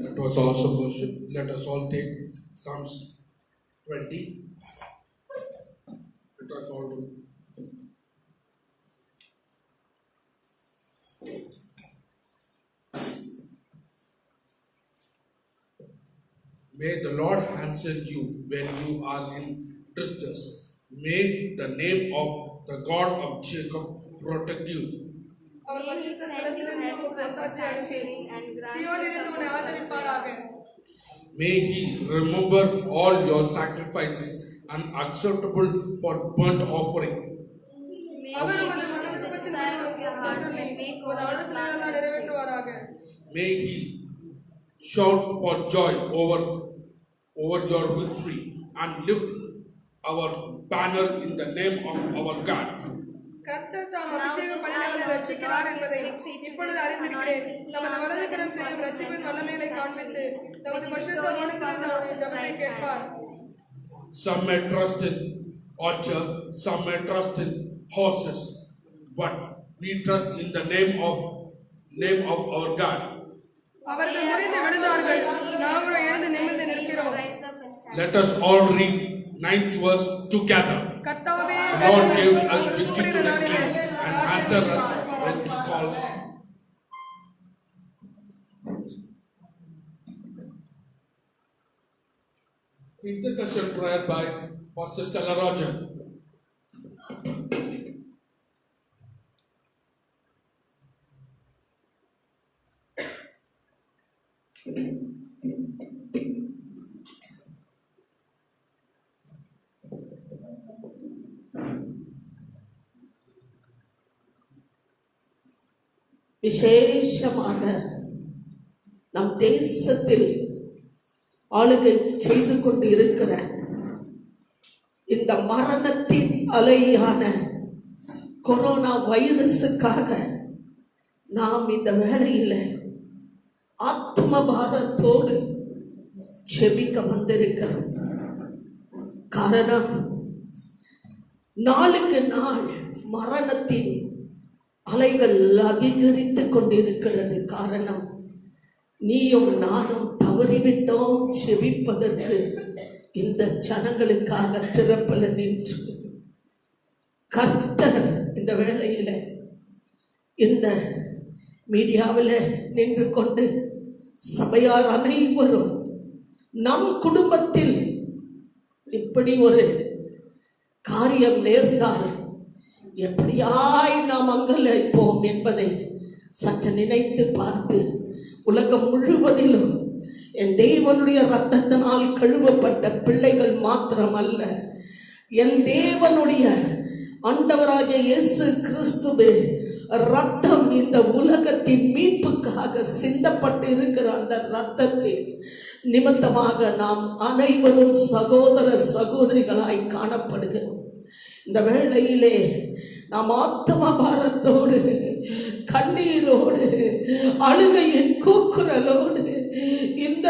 That was awesome worship. Let us all take Psalms 20. Let us all do. May the Lord answer you when you are in distress. May the name of the God of Jacob protect you. அவர் பரிசுத்த ஸ்தலத்திலிருந்து உமக்கு ஒத்தாசை அனுப்பி சீயோனிலிருந்து உன்னை ஆதரிப்பாராக. May He remember all your sacrifices and acceptable for burnt offering. அவர் உமது மனவிருப்பத்தின் உமது ஆலோசனையெல்லாம் நிறைவேற்றுவாராக. May He shout for joy over your victory and lift our banner in the name of our God. கர்த்தர் தாம் அபிஷேகம் பண்ணினவரை ரட்சிக்கிறார் என்பதை இப்பொழுது அறிந்திருக்கிறேன். தமது வலதுகரம் செய்யும் ரட்சிப்பின் வல்லமைகளை காண்பித்து தமது பரிசுத்த வானத்திலிருந்து அவருடைய ஜெபத்தை கேட்பார். Some may trust in orchards, some may trust in horses, but we trust in the name of our God. அவர்கள் முறிந்து விழுந்தார்கள், நாங்களோ எழுந்து நிமிர்ந்து நிற்கிறோம். Let us all read 9th verse together. கர்த்தாவே, Lord gives us victory to the king and answer us when He calls. Intercession prayer by Pastor Stella Roger. விசேஷமாக நம் தேசத்தில் ஆளுகை செய்து கொண்டு இருக்கிற இந்த மரணத்தின் அலையான கொரோனா வைரஸுக்காக நாம் இந்த வேளையில ஆத்ம பாரத்தோடு செபிக்க வந்திருக்கிறோம். காரணம், நாளுக்கு நாள் மரணத்தின் அலைகள் அதிகரித்து கொண்டிருக்கிறது. காரணம், நீயும் நானும் தவறிவிட்டோம் செபிப்பதற்கு. இந்த ஜனங்களுக்காக திறப்பல நின்று கர்த்தர் இந்த வேளையில இந்த மீடியாவில் நின்று கொண்டு சபையார் அனைவரும் நம் குடும்பத்தில் இப்படி ஒரு காரியம் நேர்ந்தால் எப்படியாய் நாம் அங்கலாய்ப்போம் என்பதை சற்று நினைத்து பார்த்து, உலகம் முழுவதிலும் என் தேவனுடைய இரத்தத்தினால் கழுவப்பட்ட பிள்ளைகள் மாத்திரமல்ல, என் தேவனுடைய ஆண்டவராகிய இயேசு கிறிஸ்துவே ரத்தம் இந்த உலகத்தின் மீட்புக்காக சிந்தப்பட்டு இருக்கிற அந்த ரத்தத்தின் நிமித்தமாக நாம் அனைவரும் சகோதர சகோதரிகளாய் காணப்படுகிறோம். இந்த வேளையிலே நாம் ஆத்ம பாரத்தோடு, கண்ணீரோடு, அழுகையின் கூக்குரலோடு இந்த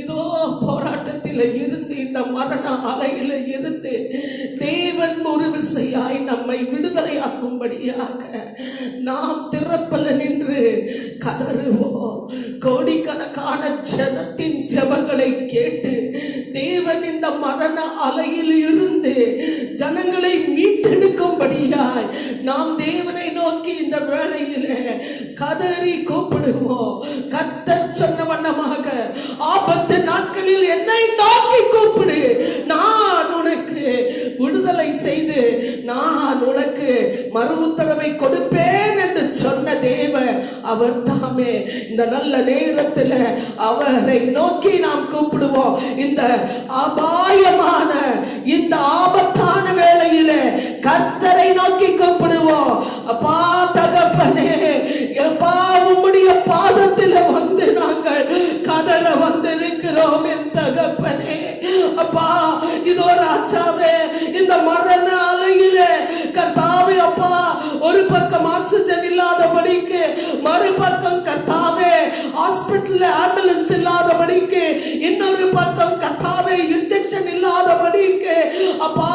இதோ போராட்டத்தில் இருந்து, இந்த மரண அலையில இருந்து தேவன் ஒரு விசையாய் நம்மை விடுதலையாக்கும்படியாக நாம் திறப்பல நின்று கதறுவோம். கோடிக்கணக்கான ஜனத்தின் ஜெபங்களை கேட்டு தேவன் இந்த மரண அலையில் இருந்து ஜனங்களை மீட்டெடுக்கும்படியாய் நாம் தேவனை நோக்கி இந்த வேளையில கதறி கூப்பிடுவோம். கர்த்தர் சொன்ன வண்ணமாக, ஆபத்து நாட்களில் என்னை நோக்கி கூப்பிடு, நான் உனக்கு விடுதலை செய்து நான் உனக்கு மறு உத்தரவை கொடுப்பேன் என்று சொன்ன தேவன் அவர் தாமே. இந்த நல்ல நேரத்தில் அவரை நோக்கி நாம் கூப்பிடுவோம். இந்த அபாயமான, இந்த ஆபத்தான வேளையில கர்த்தரை நோக்கி கூப்பிடுவோம். அப்பா தகப்பனே, அப்பா உம்முடைய பாதத்தில் வந்து நாங்கள் கதற வந்திருக்கிறோம். என் தகப்பனே, அப்பா இதோ ராஜாவே, இந்த மரண அலையில கர்த்தாவே அப்பா, ஒரு பக்கம் ஆக்சிஜன் இல்லாதபடிக்கு, மறுபக்கம் கர்த்தாவே ஹாஸ்பிட்டல்ல ஆம்புலன்ஸ் இல்லாதபடிக்கு, இன்னொரு பக்கம் கர்த்தாவே இன்ஜெக்ஷன் இல்லாதபடிக்கு, அப்பா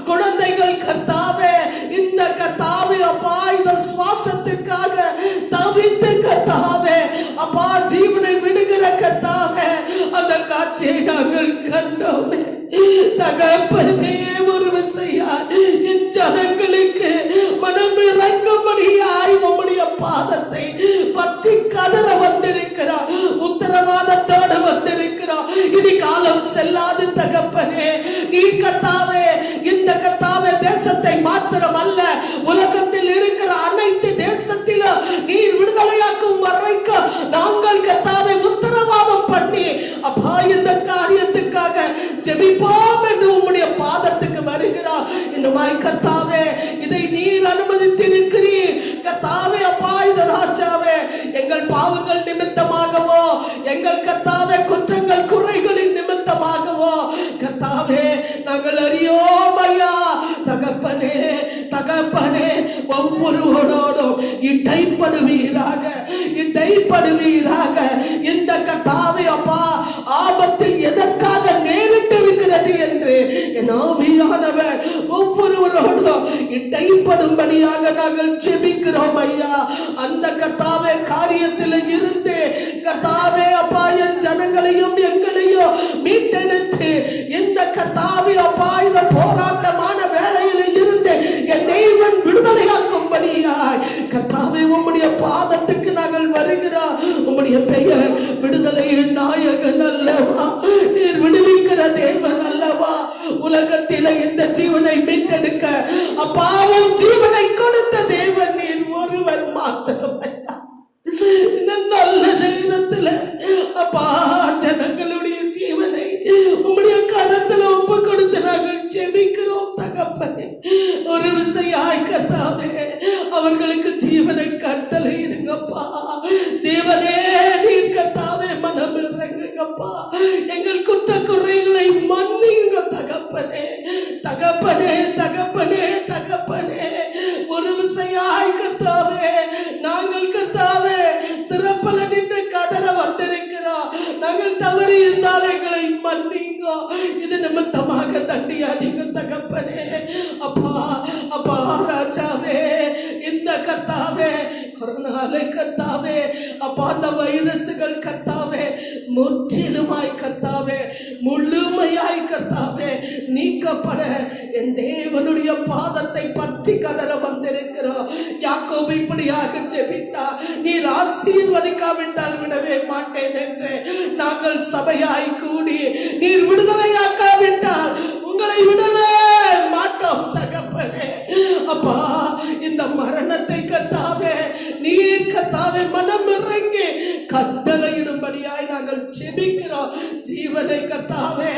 குழந்தைகள் கர்த்தாவே இந்த கர்த்தாவே அப்பா இந்த சுவாசத்துக்காக தவித்து கர்த்தாவே அப்பா ஜீவனை விடுகிற கர்த்தாவே அந்த காட்சியை நாங்கள் கண்டோமே. தகப்பனே, ஒரு விசையா என் ஜனங்களுக்கு மனம் இறங்கும்படியாய் உம்முடைய பாதத்தை பற்றி கதற வந்திருக்கிறார். உத்தரவாதத்தோடு வந்திருக்கிறார். இனி காலம் செல்லாது தகப்பனே. நீ கர்த்தாவே இந்த கர்த்தாவே தேசத்தை மாத்திரம் அல்ல, உலகத்தில் இருக்கிற அனைத்து தேசத்திலும் நீர் விடுதலையாக்கும் வரைக்கும் நாங்கள் கர்த்தாவே உத்தரவாதம் பண்ணி அப்பா இந்த காரியத்துக்காக ஜெபிப்போம் என்று உம்முடைய பாதத்துக்கு வருகிறார். இன்னுமாய் கர்த்தாவே இதை நீர் அனுமதித்திருக்கிறீர். கர்த்தாவே அப்பா இந்த ராஜாவே எங்கள் பாவங்கள் நிமித்தமாகவோ, எங்கள் கர்த்தாவே குற்றங்கள் குறைகளின் நிமித்தமாகவோ கர்த்தாவே நாங்கள் அறியோம் ஐயா. தகப்பனே தகப்பனே, ஒவ்வொருவரோடும் இடைப்படுவீராக, இடைப்படுவீராக. இந்த கர்த்தாவே அப்பா ஆபத்து எதற்காக நேரிட்டு இருக்கிறது என்று என் ஆவியானவர் ஒவ்வொருவரோடும் இடைப்படும்படியாக நாங்கள் ஜெபிக்கிறோம் ஐயா. அந்த கர்த்தாவே காரியத்தில் இருந்து கர்த்தாவே அப்பா என் ஜனங்களையும் எங்களையும் மீட்டெடுத்து இந்த கர்த்தாவே அப்பா இந்த போராட்டமான வேளையில இருந்து என் தெய்வன் விடுதலையாக்கும்படியாய் கர்த்தாவே உம்முடைய பாதத்துக்கு நாங்கள் வருகிறோம். உம்முடைய பெயர் விடுதலையின் நாயகன் அல்லவா, நீர் விடுவிக்கிற தேவன் அல்லவா. உலகத்தில இந்த ஜீவனை மீட்டெடுக்க அப்பாவும் ஜீவனை கொடுத்த தேவன் நீர் ஒருவர் மாத்திரம். இந்த நல்ல நேரத்தில் அப்பா. எங்கள் குற்ற குறைகளை மன்னியுங்க தகப்பனே, தகப்பனே, தகப்பனே, தகப்பனே. ஒரு விசையாய் கர்த்தாவே நாங்கள் கர்த்தாவே திறப்பல நின்று கதற வந்திருக்கிறோம். நாங்கள் தவறி இருந்தால் எங்களை மன்னிங்க. இது நிமித்தமாக தண்டியாதீங்க தகப்பனே. அப்பா, அப்பா ராஜாவே, இந்த கர்த்தாவே கொரோனாலே கர்த்தாவே அப்பா அந்த வைரசுகள் கர்த்தாவே முற்றிலுமாய் கர்த்தாவே முழுமையாய் கர்த்தாவே நீக்கப்பட என் தேவனுடைய பாதத்தை பற்றி கதற வந்திருக்கிறோம். யாக்கோபு இப்படியாக ஜெபித்தா, நீர் ஆசீர்வதிக்காவிட்டால் விடவே மாட்டேன் என்று. நாங்கள் சபையாய் கூடி நீர் விடுதலையாக்காவிட்டால் உங்களை விடவே மாட்டோம் தகப்பனே. அப்பா இந்த மரணத்தை கர்த்தாவே நீர் கர்த்தாவே மனம் இறங்கி கட்டளையிடும்படியாய் நாங்கள் ஜெபிக்கிறோம். ஜீவனை கர்த்தாவே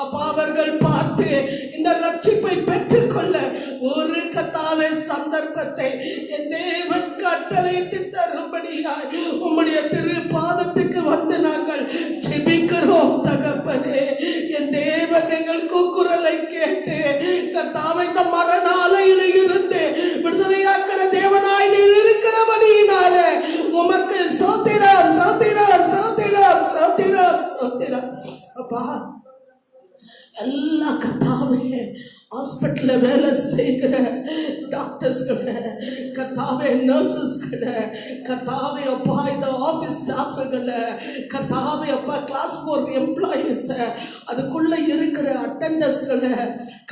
அப்பா அவர்கள் பார்த்து இந்த ரட்சிப்பை பெற்றுக்கொள்ள ஒரு கர்த்தாவே சந்தர்ப்பத்தை என் தேவன் கட்டளையிட்டு தரும்படியாய் உம்முடைய திரு பாதத்துக்கு வந்து நாங்கள் ஜெபிக்கிறோம் தகப்பனே. என் தேவன் எங்கள் கூக்குரலை கேட்டு கர்த்தாவே இந்த மரண அலையில இருந்து விடுதலையாக்கிற தேவனாய் நீர் இருக்கிறபடியினாலே உமக்கு ஸ்தோத்திரம், ஸ்தோத்திரம், ஸ்தோத்திரம், ஸ்தோத்திரம், ஸ்தோத்திரம். அப்பா எல்லா கர்த்தாவே ஹாஸ்பிட்டல்ல வேலை செய்கிற டாக்டர்ஸ்களை கர்த்தாவே நர்சஸ்களை கர்த்தாவே அப்பா இந்த ஆஃபீஸ் ஸ்டாஃப்களை கர்த்தாவே அப்பா கிளாஸ் 4 எம்ப்ளாயீஸை அதுக்குள்ள இருக்கிற அட்டெண்டர்ஸ்களை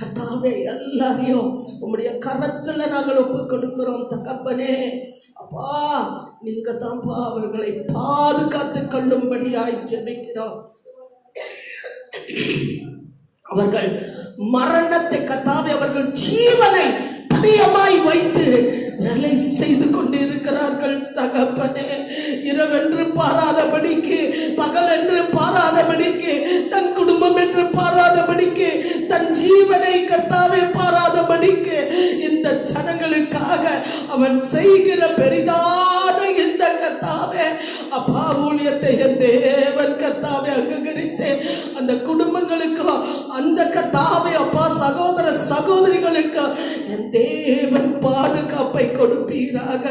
கர்த்தாவே எல்லாரையும் உங்களுடைய கரத்துல நாங்கள் ஒப்பு கொடுக்கிறோம் தகப்பனே. அப்பா நீங்க தான்ப்பா அவர்களை பாதுகாத்து கொள்ளும்படியாய் ஜெபிக்கிறோம். அவர்கள் மரணத்தை கர்த்தாவே அவர்கள் ஜீவனை பணியமாய் வைத்து வேலை செய்து கொண்டிருக்கிறார்கள் தகப்பனே. இரவென்று பாராதபடிக்கு பகல் என்று பாராதபடிக்கு தன் குடும்பம் என்று பாராதபடிக்கு தன் ஜீவனை கர்த்தாவே பாராதபடிக்கு இந்த ஜனங்களுக்காக அவன் செய்கிற பெரிதான இந்த கர்த்தாவே அப்பா ஊழியத்தை என் தேவன் கர்த்தாவே அங்கீகரித்து அந்த குடும்பங்களுக்கு அந்த கர்த்தாவே அப்பா சகோதர சகோதரிகளுக்கு என் தேவன் பாதுகாப்பை கொடுப்பீராக.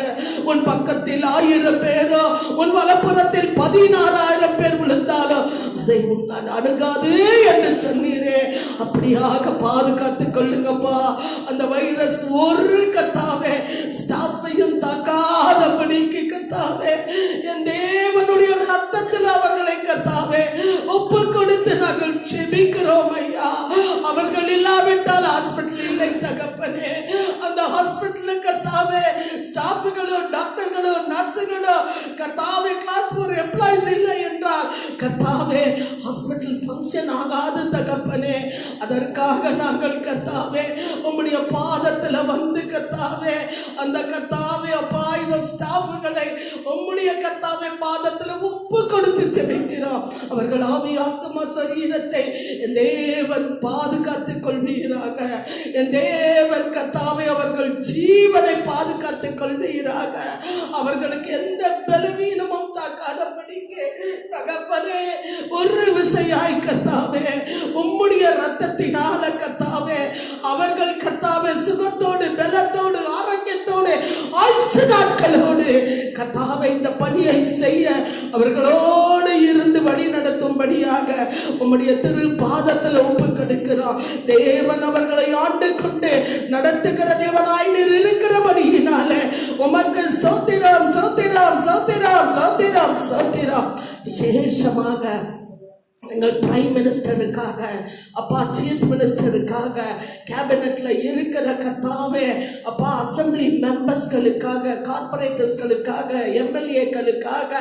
உன் பக்கத்தில் 1000 பேரோ உன் வலப்புறத்தில் 16,000 பேர் விழுந்தாலும் அதை நான் அணுகாது என்று சொன்னீரே, அப்படியாக பாதுகாத்துக் கொள்ளுங்கப்பா. அந்த வைரஸ் ஒரு கர்த்தாவே ஸ்டாஃபையும் தாக்காதபடிக்கு கர்த்தாவே என் தேவனுடைய ரத்தத்தில் அவர்களை கர்த்தாவே ஒப்பு கொடுத்து நாங்கள் ஜெபிக்கிறோம் ஐயா. அவர்கள் இல்லாவிட்டால் ஹாஸ்பிட்டல் இல்லை தகப்பனே. அந்த ஹாஸ்பிட்டல் கர்த்தாவே ஸ்டாஃப்களோ டாக்டர்களோ நர்ஸுகளோ கர்த்தாவே கிளாஸ் 4 எம்ப்ளாயிஸ் இல்லை என்றால் கர்த்தாவே ஹாஸ்பிட்டல் ஃபங்க்ஷன் ஆகாது தகப்பனே. அதற்காக நாங்கள் கர்த்தாவே உம்முடைய பாதத்துல வந்து கர்த்தாவே அந்த கர்த்தாவே அப்பா இந்த ஸ்டாஃப்களை உம்முடைய கர்த்தாவே பாதத்துல ஒப்பு கொடுத்து ஜெபிக்கிறோம். அவர்கள் ஆவி ஆத்துமா சரீரத்தை என் தேவன் பாதுகாத்துக் கொள்வீராக. என் தேவன் கர்த்தாவே அவர்கள் ஜீவனை பாதுகாத்துக் கொள்வீராக. அவர்களுக்கு எந்த பலவீனமும் தாக்காதபடிக்கு தகப்பனே ஒரு விசையாய் கர்த்தாவே உம்முடைய ரத்தத்தினால கர்த்தாவே அவர்கள் கர்த்தாவே சுகத்தோடு பலத்தோடு ஆரோக்கியத்தோடு ஆயுசு நாட்களோடு கர்த்தாவே இந்த பணியை செய்ய அவர்களோடு இருந்து வழி நடத்தும்படியாக உம்முடைய திரு பாதத்தில் ஒப்பு கொடுக்கிறோம். தேவன் அவர்களை ஆண்டு கொண்டு நடத்துகிற தேவனாய் நீர் இருக்கிறபடியினாலே உமக்கு ஸ்தோத்திரம், ஸ்தோத்திரம், ஸ்தோத்திரம், ஸ்தோத்திரம், ஸ்தோத்திரம். விசேஷமாக எங்கள் பிரைம் மினிஸ்டருக்காக அப்பா சீஃப் மினிஸ்டருக்காக கேபினெட்ல இருக்கிற கர்த்தாவே அப்பா அசம்பிளி மெம்பர்ஸ்களுக்காக கார்பரேட்டர்ஸ்களுக்காக எம்எல்ஏக்களுக்காக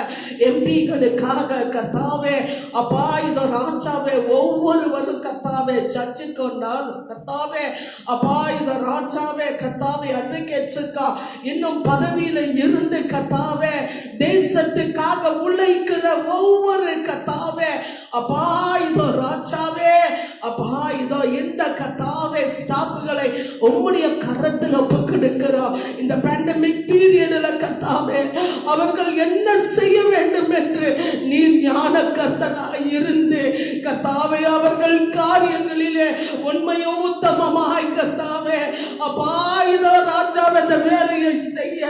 எம்பிகளுக்காக கர்த்தாவே அப்பா இதோ ராஜாவே ஒவ்வொருவரும் கர்த்தாவே ஜட்ஜுக்கொண்டால் கர்த்தாவே அப்பா இதோ ராஜாவே கர்த்தாவே அட்வொகேட்ஸுக்கா இன்னும் பதவியில இருந்து கர்த்தாவே தேசத்துக்காக உழைக்கிற ஒவ்வொரு கர்த்தாவே அப்பா இதோ ராஜாவே அப்பா இதோ இந்த கர்த்தாவே ஸ்டாஃப்களை உம்முடைய கரத்தில் ஒப்பு கொடுக்கிறோம். இந்த பேண்டமிக் பீரியட்ல கர்த்தாவே அவர்கள் என்ன செய்ய வேண்டும் என்று நீர் ஞான கர்த்தராய் இருந்து கர்த்தாவே அவர்கள் காரியங்களிலே உண்மையும் உத்தமமாய் கர்த்தாவே அப்பா இதோ ராஜாவே அந்த வேலையை செய்ய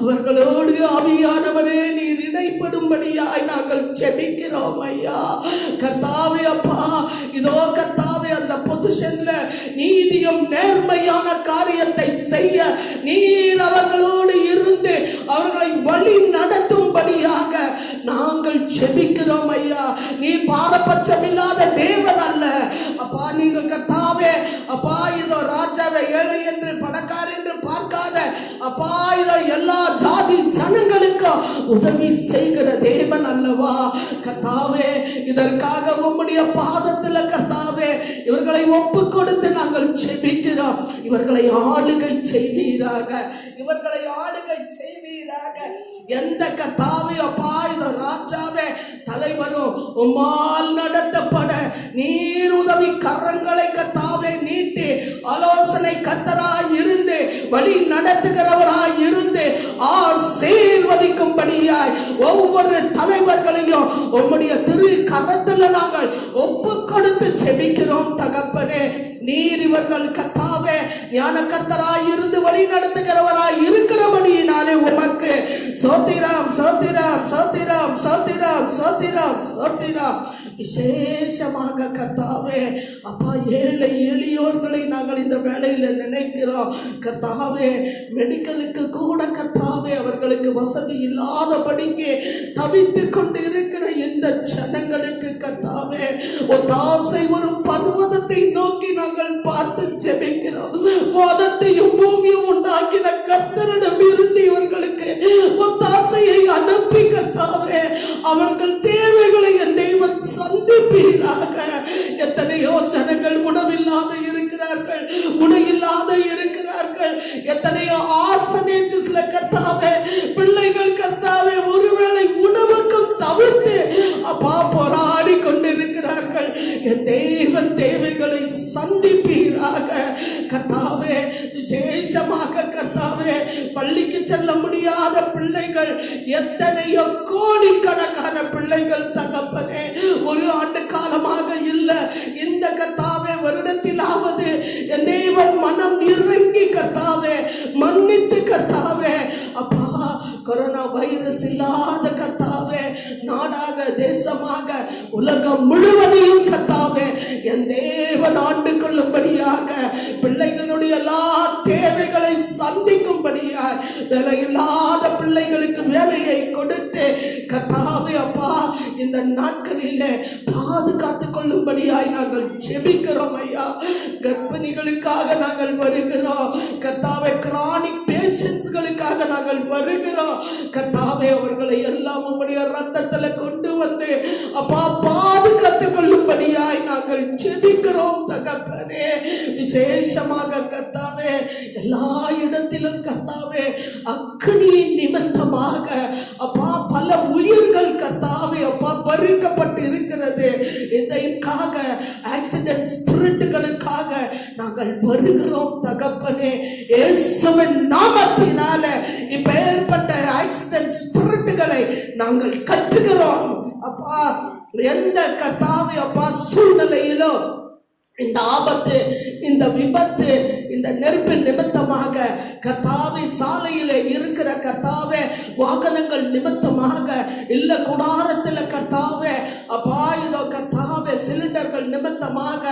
அவர்களோடு ஆவியானவரே நீர் இடைப்படும்படியாய் நாங்கள் ஜெபிக்கிறோம் ஐயா. கர்த்தாவே அப்பா இதோ கர்த்தாவே அந்த பொசிஷன்ல நீதியும் நேர்மையான காரியத்தை செய்ய நீர் அவர்களோடு இருந்து அவர்களை வழி நடத்தும்படியாக நாங்கள் ஜெபிக்கிறோம் ஐயா. நீ பாரபட்சம் இல்லாத தேவன் அல்ல அப்பா. நீங்க கர்த்தாவே அப்பா இதோ ராஜாவை ஏழை என்று பணக்காரர் என்று பார்க்காத அப்பா இதோ எல்லா ஜாதி ஜனங்களுக்கும் உதவி செய்கிற தேவன் அல்லவா கர்த்தாவே. இதற்காக உம்முடைய பாதத்துல கர்த்தாவே இவர்களை ஒப்பு கொடுத்து நாங்கள் ஜெபிக்கிறோம். இவர்களை ஆளுகை செய்வீராக, இவர்களை ஆளுகை செய்வீராக. எந்த கர்த்தாவே அப்பா இதோ ராஜாவே தலைவரும் உம்மால் நடத்தப்பட நீர் உதவி கரங்களை கர்த்தாவே நீட்டி ஆலோசனை கர்த்தராய் இருந்து வழி நடத்துகிறவராய் இருந்து ஆசீர்வதிக்கும்படியாய் ஒவ்வொரு தலைவர்களையும் உம்முடைய திரு கரத்துல நாங்கள் ஒப்பு கொடுத்து ஜெபிக்கிறோம் தகப்பனே. நீர் இவர்கள் கர்த்தாவே ஞான கர்த்தராய் இருந்து வழி நடத்துகிறவராய் இருக்கிறபடியினாலே உமக்கு ஸ்தோத்திரம் ஸ்தோத்திரம் ஸ்தோத்திரம் ஸ்தோத்திரம் ஸ்தோத்திரம் ஸ்தோத்திரம். விசேஷமாக கர்த்தாவே அப்பா ஏழை எளியோர்களை நாங்கள் இந்த வேளையில நினைக்கிறோம் கர்த்தாவே. மெடிக்கலுக்கு கூட கர்த்தாவே அவர்களுக்கு வசதி இல்லாதபடிக்கு தவித்து கொண்டு இருக்கிற இந்த ஜனங்களுக்கு கர்த்தாவே ஒத்தாசை வரும் பர்வதத்தை நோக்கி நாங்கள் பார்த்து ஜெபிக்கிறோம். வானத்தையும் பூமியும் உண்டாக்கின கர்த்தரிடம் இருந்து இவர்களுக்கு ஒத்தாசையை அனுப்பி கர்த்தாவே அவர்கள் தேவைகளை என் தெய்வம் சந்திப்பீராக. எத்தனையோ ஜனங்கள் உணவில்லாத இருக்கிறார்கள், உடையில்லாத இருக்கிறார்கள். எத்தனையோ ஆர்ஃபனேஜஸ்ல கர்த்தாவே பிள்ளைகள் கர்த்தாவே ஒருவேளை உணவுக்கும் தவிர்த்து அப்பா போராடி கொண்டிருக்கிறார்கள். என் தெய்வன் தேவைகளை சந்திப்பீராக கர்த்தாவே. விசேஷமாக கர்த்தாவே பள்ளிக்கு செல்ல முடியாத பிள்ளைகள் எத்தனையோ கோடிக்கணக்கான பிள்ளைகள் தகப்பனே ஒரு ஆண்டு காலமாக இல்ல இந்த கர்த்தாவே வருடத்திலாவது என் தேவன் மனம் இறங்கி கர்த்தாவே மன்னித்து கர்த்தாவே அப்பா கொரோனா வைரஸ் இல்லாத கர்த்தாவே நாடாக தேசமாக உலகம் முழுவதையும் கர்த்தாவே என் தேவன் ஆண்டு கொள்ளும்படியாக பிள்ளைகளுடைய எல்லா தேவைகளை சந்திக்கும்படியாக வேலை இல்லாத பிள்ளைகளுக்கு வேலையை கொடுத்து கர்த்தாவே அப்பா இந்த நாட்களிலே பாதுகாத்துக் கொள்ளும்படியாய் நாங்கள் ஜெபிக்கிறோம் ஐயா. கர்ப்பிணிகளுக்காக நாங்கள் வருகிறோம் கர்த்தாவே. கிரானிக் பேஷன்ஸ்களுக்காக நாங்கள் வருகிறோம் கர்த்தாவே. அவர்களை எல்லாம் உம்முடைய ரத்தத்துல கொண்டு வந்து அப்பா பாதுகாத்துக் கொள்ளும்படியாய் நாங்கள் ஜெபிக்கிறோம் தகப்பனே. விசேஷமாக கர்த்தாவே எல்லா இடத்திலும் கர்த்தாவே அக்னியின் நிமித்தமாக அப்பா பல உயிர்கள் கர்த்தாவே அப்பா பறிக்கப்பட்டு இருக்கிறது. இதற்காக ஆக்சிடென்ட் ஸ்பிரிட்டுகளுக்காக நாங்கள் வருகிறோம் தகப்பனே. இயேசுவின் நாமத்தினால இப்பேற்பட்ட ஆக்சிடென்ட் ஸ்பிரிட்டுகளை நாங்கள் கட்டுகிறோம் அப்பா. எந்த கர்த்தாவே அப்பா சூழ்நிலையிலோ இந்த ஆபத்து இந்த விபத்து இந்த நெருப்பின் நிமித்தமாக கர்த்தாவே சாலையிலே இருக்கிற கர்த்தாவே வாகனங்கள் நிமித்தமாக இல்ல கூடாரத்தில் கர்த்தாவே அப்பா இதோ கர்த்தாவே சிலிண்டர்கள் நிமித்தமாக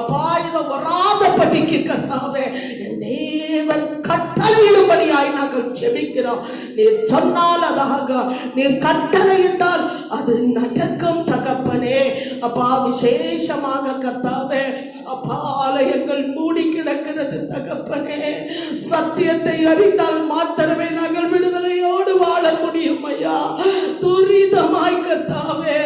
அப்பா இதோ வராதபடிக்கு கர்த்தாவே என் தேவன் கட்டளையிடும்படியாய் நாங்கள் ஜெபிக்கிறோம். நீர் சொன்னால் அதாக நீர் கட்டளையிட்டால் அது நடக்கும் தகப்பனே. அப்பா விசேஷமாக கர்த்தாவே அப்பா ஆலயங்கள் மூடி கிடக்கிறது தகப்பனே. சத்தியத்தை அறிந்தால் மாத்திரமே நாங்கள் விடுதலையோடு வாழ முடியும் ஐயா. துரிதமாய் கர்த்தாவே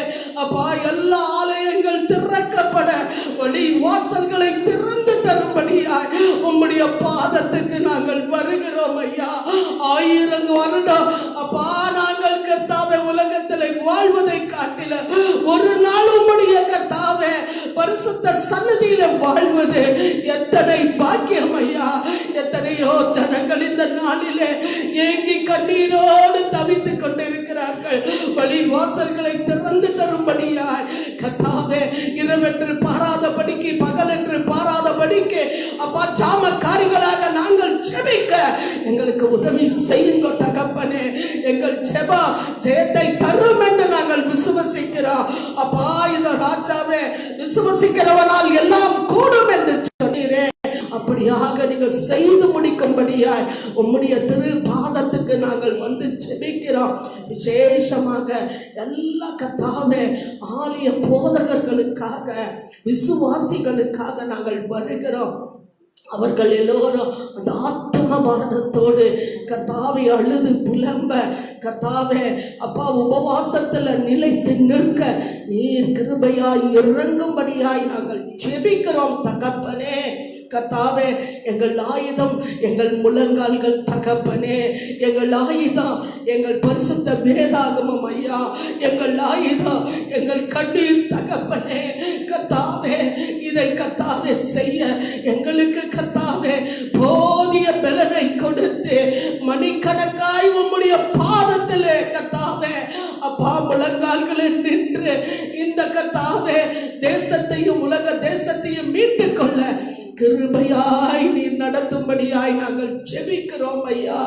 அப்பா எல்லா ஆலயங்கள் திறக்கப்பட வழி வாசல்களை திறந்து தரும்படியாய் உம்முடைய பாதத்துக்கு நாங்கள் வருகிறோம் ஐயா. 1000 வருடம் அப்பா நாங்கள் கர்த்தாவே உலகத்தில் வாழ்வதை காட்டில ஒரு நாள் உம்முடைய கர்த்தாவே பரிசுத்த சன்னதியில வாழ்வது எத்தனை பாக்கியம் ஐயா. எத்தனையோ ஜனங்கள் இந்த நாளிலே ஏங்கி கண்ணீரோடு தவித்துக் கொண்டிருக்கிறார்கள். வழி வாசல்களை திறந்து தரும்படியாய் கர்த்தாவே இரவென்று பாராதபடிக்கு பகல் என்று பாராதபடிக்கு அப்பா சாமக்காரிகளாக நாங்கள் ஜெபிக்க எங்களுக்கு உதவி செய்யுங்க தகப்பனே. எங்கள் ஜெப ஜெயத்தை தரும் என்று நாங்கள் விசுவசிக்கிறோம் அப்பா. இந்த ராஜாவே விசுவசிக்கிறவனால் எல்லாம் கூடும் என்று சொன்னீரே, அப்படியாக நீங்கள் செய்து முடிக்கும்படியாய் உம்முடைய திரு பாதத்துக்கு நாங்கள் வந்து ஜெபிக்கிறோம். விசேஷமாக எல்லா கர்த்தாவே ஆலய போதகர்களுக்காக விசுவாசிகளுக்காக நாங்கள் வருகிறோம். அவர்கள் எல்லோரும் அந்த ஆத்ம பாரதத்தோடு கர்த்தாவை அழுது புலம்ப கர்த்தாவே அப்பா உபவாசத்துல நிலைத்து நிற்க நீர் கிருபையாய் இறங்கும்படியாய் நாங்கள் ஜெபிக்கிறோம் தகப்பனே. கர்த்தாவே எங்கள் ஆயுதம் எங்கள் முழங்கால்கள் தகப்பனே. எங்கள் ஆயுதம் எங்கள் பரிசுத்த வேதாகமம் ஐயா. எங்கள் ஆயுதம் எங்கள் கண்ணீர் தகப்பனே. கர்த்தாவே இதை கர்த்தாவே செய்ய எங்களுக்கு கர்த்தாவே போதிய பலனை கொடுத்து மணிக்கணக்காய் உம்முடைய பாதத்திலே கர்த்தாவே அப்பா முழங்கால்களில் நின்று இந்த கர்த்தாவே தேசத்தையும் உலக தேசத்தையும் மீட்டுக் கொள்ள கிருபையாய் நீர் நடத்தும்படியாய் நாங்கள் ஜெபிக்கிறோம் ஐயா.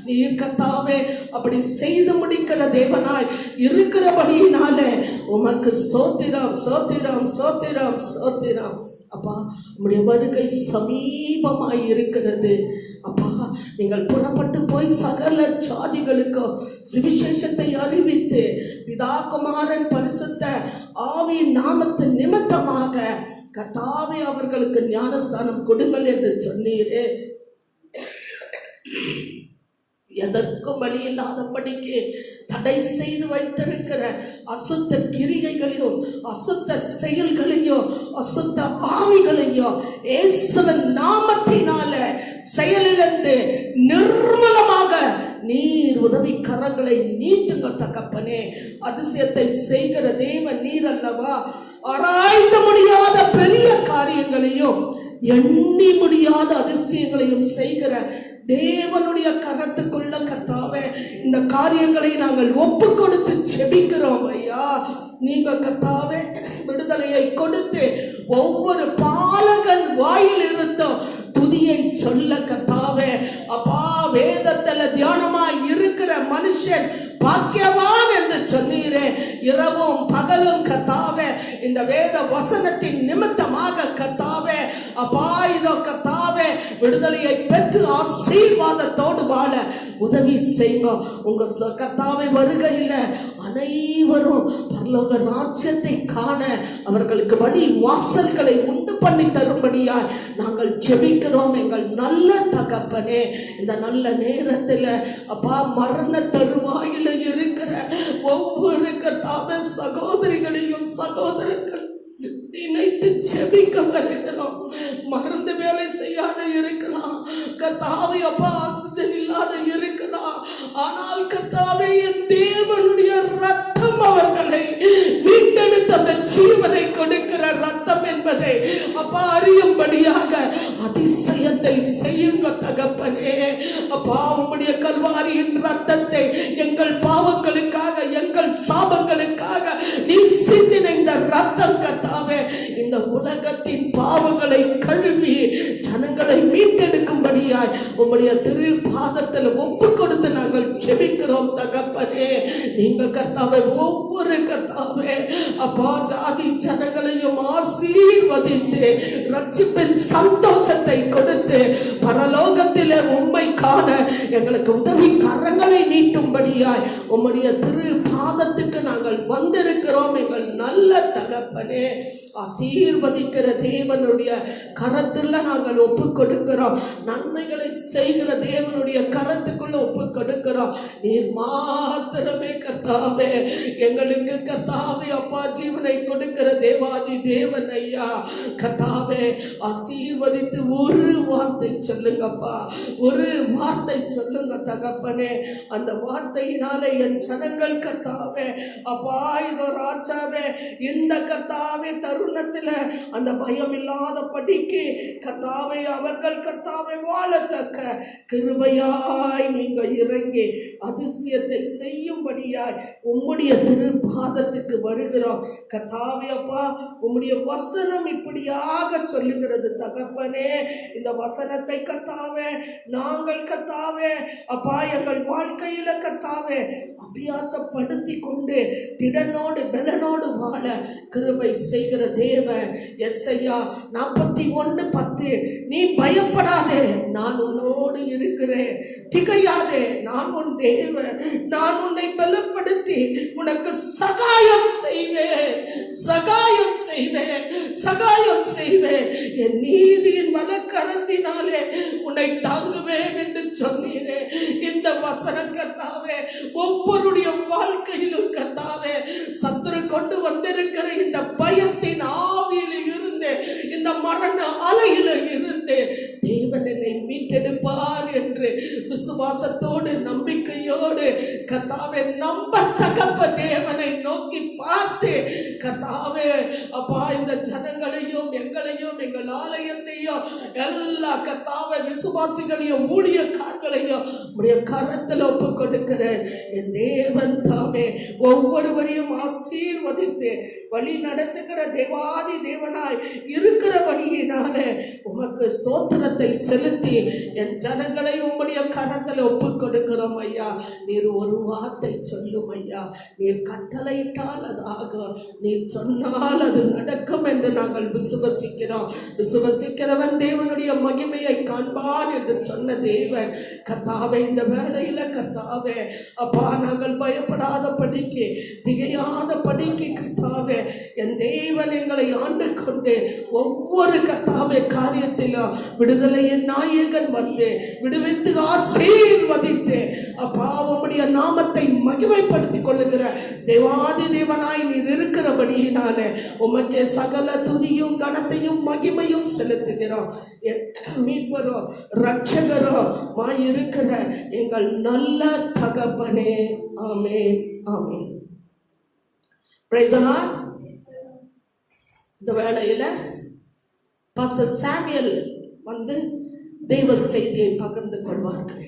நீர் கர்த்தாவே அப்படி செய்து முடிக்கிற தேவனாய் இருக்கிறபடியினாலே உமக்கு ஸ்தோத்திரம் ஸ்தோத்திரம் ஸ்தோத்திரம் ஸ்தோத்திரம் அப்பா. உம்முடைய வருகை சமீபமாய் இருக்கிறது அப்பா. நீங்கள் புறப்பட்டு போய் சகல ஜாதிகளுக்கும் சுவிசேஷத்தை அறிவித்து பிதா குமாரன் பரிசுத்த ஆவியின் நாமத்தின் நிமித்தமாக கர்த்தாவே அவர்களுக்கு ஞானஸ்தானம் கொடுங்கள் என்று சொன்னீரே. எதற்கும் வழி இல்லாதபடிக்கு தடை செய்து வைத்திருக்கிற அசுத்த கிரிகைகளையும் அசுத்த செயல்களையும் அசுத்த ஆவிகளையும் இயேசுவின் நாமத்தினால செயலிழந்து நிர்மலமாக நீர் உதவி கரங்களை நீட்டுங்க தகப்பனே. அதிசயத்தை செய்கிற தேவன் நீர் அல்லவா. ஆராய்ந்து முடியாத பெரிய காரியங்களையும் எண்ணி முடியாத அதிசயங்களையும் செய்கிற தேவனுடைய கரத்துக்குள்ள கர்த்தாவே இந்த காரியங்களை நாங்கள் ஒப்பு கொடுத்து ஜெபிக்கிறோம் ஐயா. நீங்க கர்த்தாவே விடுதலையை கொடுத்து ஒவ்வொரு பாலகன் வாயில் இருந்தும் துதியை சொல்ல கர்த்தாவே அப்பா வேதத்துல தியானமாய் இருக்கிற மனுஷன் பாக்கியவான் என்று சொன்னீரே. இரவும் பகலும் கர்த்தாவே இந்த வேத வசனத்தின் நிமித்தமாக கர்த்தாவே அப்பா இதோ கர்த்தாவே விடுதலையை பெற்று ஆசீர்வாதத்தோடு வாழ உதவி செய்யுங்க. உங்க கர்த்தாவே வருகையில அனைவரும் பரலோக ராஜ்யத்தை காண அவர்களுக்கு வழி வாசல்களை உண்டு பண்ணி தரும்படியாய் நாங்கள் ஜெபிக்கிறோம் எங்கள் நல்ல தகப்பனே. இந்த நல்ல நேரத்தில் அப்பா மரண தருவாயில இருக்கிற ஒவ்வொரு கர்த்தாவே சகோதரிகளையும் சகோதரர்கள் நினைத்து ஜெபிக்க வருகிறோம். மருந்து வேலை செய்யாத இருக்கலாம் கர்த்தாவே அப்பா, ஆக்சிஜன் இல்லாத இருக்கலாம். ஆனால் கர்த்தாவே என் தேவனுடைய ரத்தம் அவர்களை மீட்டெடுத்து அந்த ஜீவனை கொடுக்கிற ரத்தம் என்பதை அப்பா அறியும்படியாக அதிசயத்தை செய்யுங்க தகப்பனே. அப்பா உம்முடைய கல்வாரியின் ரத்தத்தை எங்கள் பாவங்களுக்காக எங்கள் சாபங்களுக்காக நீ சிந்தின இந்த ரத்தம் கர்த்தாவே இந்த உலகத்தின் பாவங்களை கழுவி ஜனங்களை மீட்டெடுக்கும்படியாய் உம்முடைய திரு பாதத்தில் ஒப்பு கொடுத்து நாங்கள் ஜெபிக்கிறோம் தகப்பனே. நீங்கள் கர்த்தாவே ஒவ்வொரு கர்த்தாவே அப்பா ஜாதி ஜனங்களையும் ஆசீர்வதித்து ரட்சிப்பின் சந்தோஷத்தை கொடுத்து பரலோகத்திலே உம்மை காண எங்களுக்கு உதவி கரங்களை நீட்டும்படியாய் உம்முடைய திரு பாதத்துக்கு நாங்கள் வந்திருக்கிறோம் எங்கள் நல்ல தகப்பனே. ஆசீர்வதிக்கிற தேவனுடைய கரத்தில் நாங்கள் ஒப்பு கொடுக்கிறோம். நன்மைகளை செய்கிற தேவனுடைய கரத்துக்குள்ள ஒப்பு கொடுக்கிறோம். நீர் மாத்திரமே கர்த்தாவே எங்களுக்கு கர்த்தாவே அப்பா ஜீவனை கொடுக்கிற தேவாதி தேவன் ஐயா. கர்த்தாவே ஆசீர்வதித்து ஒரு வார்த்தை சொல்லுங்கப்பா, ஒரு வார்த்தை சொல்லுங்க தகப்பனே. அந்த வார்த்தையினாலே என் ஜனங்கள் கர்த்தாவே அப்பா இதோ ராஜாவே இந்த கர்த்தாவே தருணத்துல அந்த பயம் இல்லாத படிக்கு கர்த்தாவே அவர்கள் கர்த்தாவே வாழத்தக்க கிருபையாய் நீங்க இறங்கி அதிசயத்தை செய்யும்படியாய் உம்முடைய திருப்பாதத்துக்கு வருகிறோம் கர்த்தாவே. அப்பா உம்முடைய வசனம் இப்படியாக சொல்லுகிறது தகப்பனே. இந்த வசனத்தை கர்த்தாவே நாங்கள் கர்த்தாவே அப்பா எங்கள் வாழ்க்கையில கர்த்தாவே அபியாசப்படுத்தி கொண்டு திடனோடு பலனோடு வாழ கிருபை செய்கிற தேவன். எஸ்ஐயா 41:10 நீ பயப்படாதே, நான் உன்னோடு இருக்கிறேன், திகையாதே, நான் உன் தேவன், நான் உன்னை பலப்படுத்தி உனக்கு சகாயம் செய்வேன், சகாயம் செய்வேன், சகாயம் செய்வேன், என் நீதியின் வலக்கரத்தினாலே உன்னை தாங்குவேன் என்று சொன்னீரே. இந்த வசனம் கர்த்தாவே ஒவ்வொருடைய வாழ்க்கையிலும் கர்த்தாவே சத்துரு கொண்டு வந்திருக்கிற இந்த பயத்தின் ஆவியில இருந்து இந்த மரண அலையில இருந்து தேவன் என்னை மீட்டெடுப்பார் என்று விசுவாசத்தோடு நம்பிக்கையோடு கர்த்தாவே நம்பத்தக்க தேவனை நோக்கி பார்த்து கர்த்தாவே அப்பா இந்த ஜனங்களையும் எங்களையும் எங்கள் ஆலயத்தையும் எல்லா கர்த்தாவே விசுவாசிகளையும் ஊழியக்காரர்களையும் உடைய கரத்தில் ஒப்பு கொடுக்கிறேன். என் தேவன் தாமே ஒவ்வொருவரையும் ஆசீர்வதித்து வழி நடத்துகிற தேவாதி தேவனாய் இருக்கிறபடியினாலே உமக்கு ஸ்தோத்திரத்தை செலுத்தி என் ஜனங்களை உம்முடைய கரத்தில் ஒப்பு கொடுக்கிறோம் ஐயா. நீர் ஒரு வார்த்தை சொல்லும் ஐயா, நீர் கட்டளையிட்டால் அது ஆகும், நீர் சொன்னால் அது நடக்கும் என்று நாங்கள் விசுவசிக்கிறோம். விசுவசிக்கிறவன் தேவனுடைய மகிமையை காண்பான் என்று சொன்ன தேவன் கர்த்தாவே இந்த வேளையில கர்த்தாவே அப்பா நாங்கள் பயப்படாத படிக்கு திகையாத படிக்கு கர்த்தாவே என் தேவன் எங்களை ஆண்டு கொண்டு ஒவ்வொரு கர்த்தாவே காரியத்திலும் விடுதலையின் நாயகன் வந்து விடுவித்து ஆசீர்வதித்து அப்பா உம்முடைய நாமத்தை மகிமைப்படுத்திக் கொள்ளுகிற தேவாதி தேவனாய் நீர் இருக்கிறபடியினாலே உமக்கே சகல துதியும் கனத்தையும் மகிமையும் செலுத்துகிறோம். மீட்பரோ ரட்சகரோ இருக்கிற எங்கள் நல்ல தகப்பனே. Amen, amen. Praise the lord. இந்த வேளையில பாஸ்டர் சாமுவேல் வந்து தெய்வ செய்தியை பகிர்ந்து கொள்வார்கள்.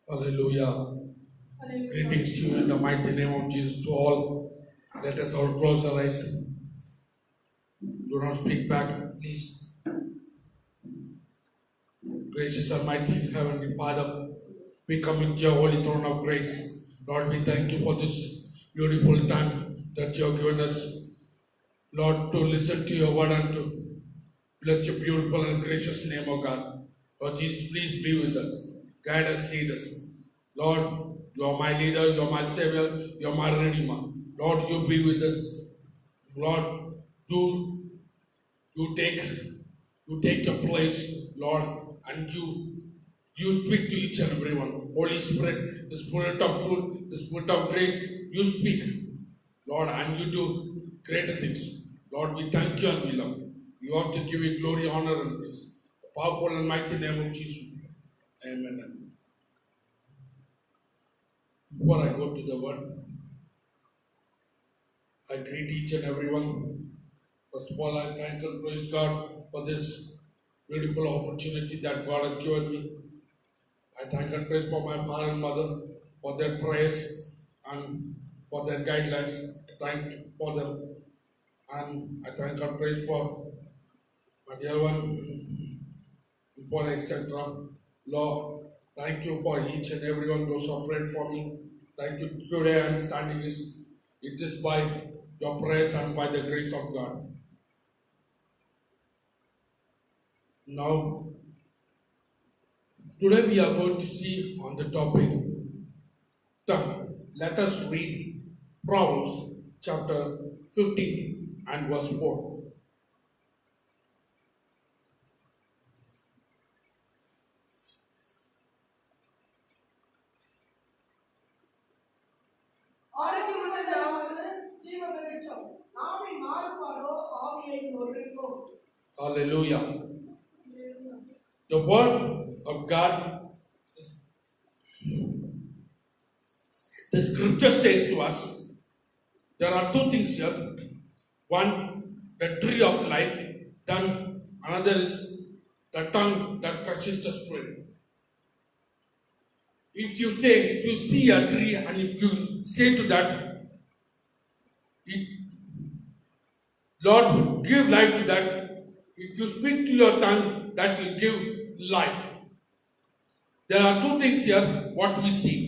Hallelujah. Greetings to you in the mighty name of Jesus to all. Let us all close our eyes. Do not speak back, please. Gracious Almighty Heavenly Father, we come into your holy throne of grace. Lord, we thank you for this beautiful time that you have given us, Lord, to listen to your word and to bless your beautiful and gracious name, O God. Lord Jesus, please be with us. Guide us, lead us. Lord, you are my leader, you are my savior, you are my redeemer. Lord, you be with us. Lord, you take your place, Lord, and you speak to each and everyone. Holy Spirit, the Spirit of truth, the Spirit of grace, you speak, Lord, and you do greater things. Lord, we thank you and we love you. We ought to give you glory, honor, and praise. The powerful and mighty name of Jesus. Amen. Before I go to the word, I greet each and everyone. First of all, I thank and praise God for this beautiful opportunity that God has given me. I thank and praise for my father and mother for their prayers and for their guidelines. I thank for them, and I thank and praise for my dear one, for etc. Lord, thank you for each and everyone those who prayed for me. Thank you. Today I am standing it is by your prayers and by the grace of God. Now, today we are going to see on the topic tongue. Let us read Proverbs chapter 15 and verse 4. ஆரோக்கியமுள்ள நாவு ஜீவவிருட்சம், நாவின் மாறுபாடோ ஆவியை நொறுக்கும். Hallelujah. The word of God, the scripture says to us, there are two things here. One, the tree of life. Then another is the tongue that crushes the spirit. If you see a tree and if you say to that, Lord, give life to that. If you speak to your tongue, that will give life. There are two things here, what we see.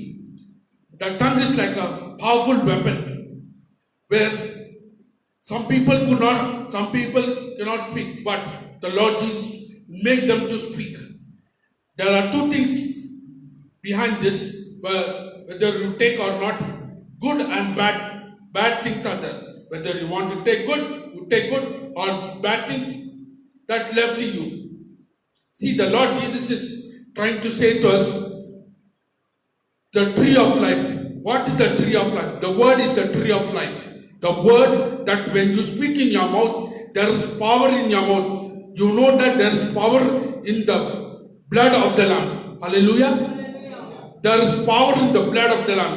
The tongue is like a powerful weapon, where some people cannot speak, but the Lord Jesus made them to speak. There are two things behind this, whether you take or not, good and bad things are there. Whether you want to take good, you take good, or bad things, that left to you. See, the Lord Jesus is trying to say to us, the tree of life. What is the tree of life? The word is the tree of life. The word that when you speak in your mouth, there is power in your mouth. You know that there is power in the blood of the Lamb. Hallelujah. There is power in the blood of the Lamb.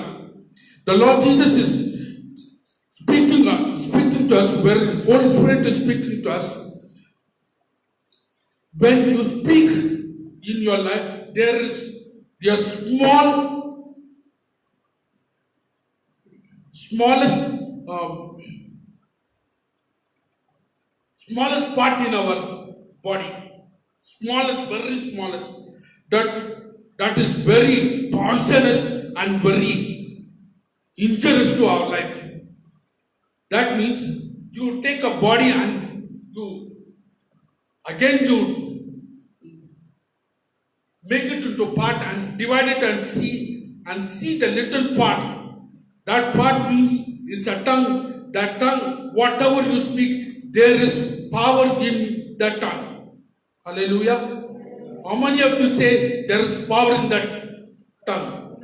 The Lord Jesus is speaking to us, where the Holy Spirit is speaking to us. When you speak in your life, there is a smallest part in our body, very smallest, that is very poisonous and very injurious to our life. That means you take a body and you make it into part and divide it and see the little part. That part means is a tongue. That tongue, whatever you speak, there is power in that tongue. Hallelujah. How many of you say there is power in that tongue?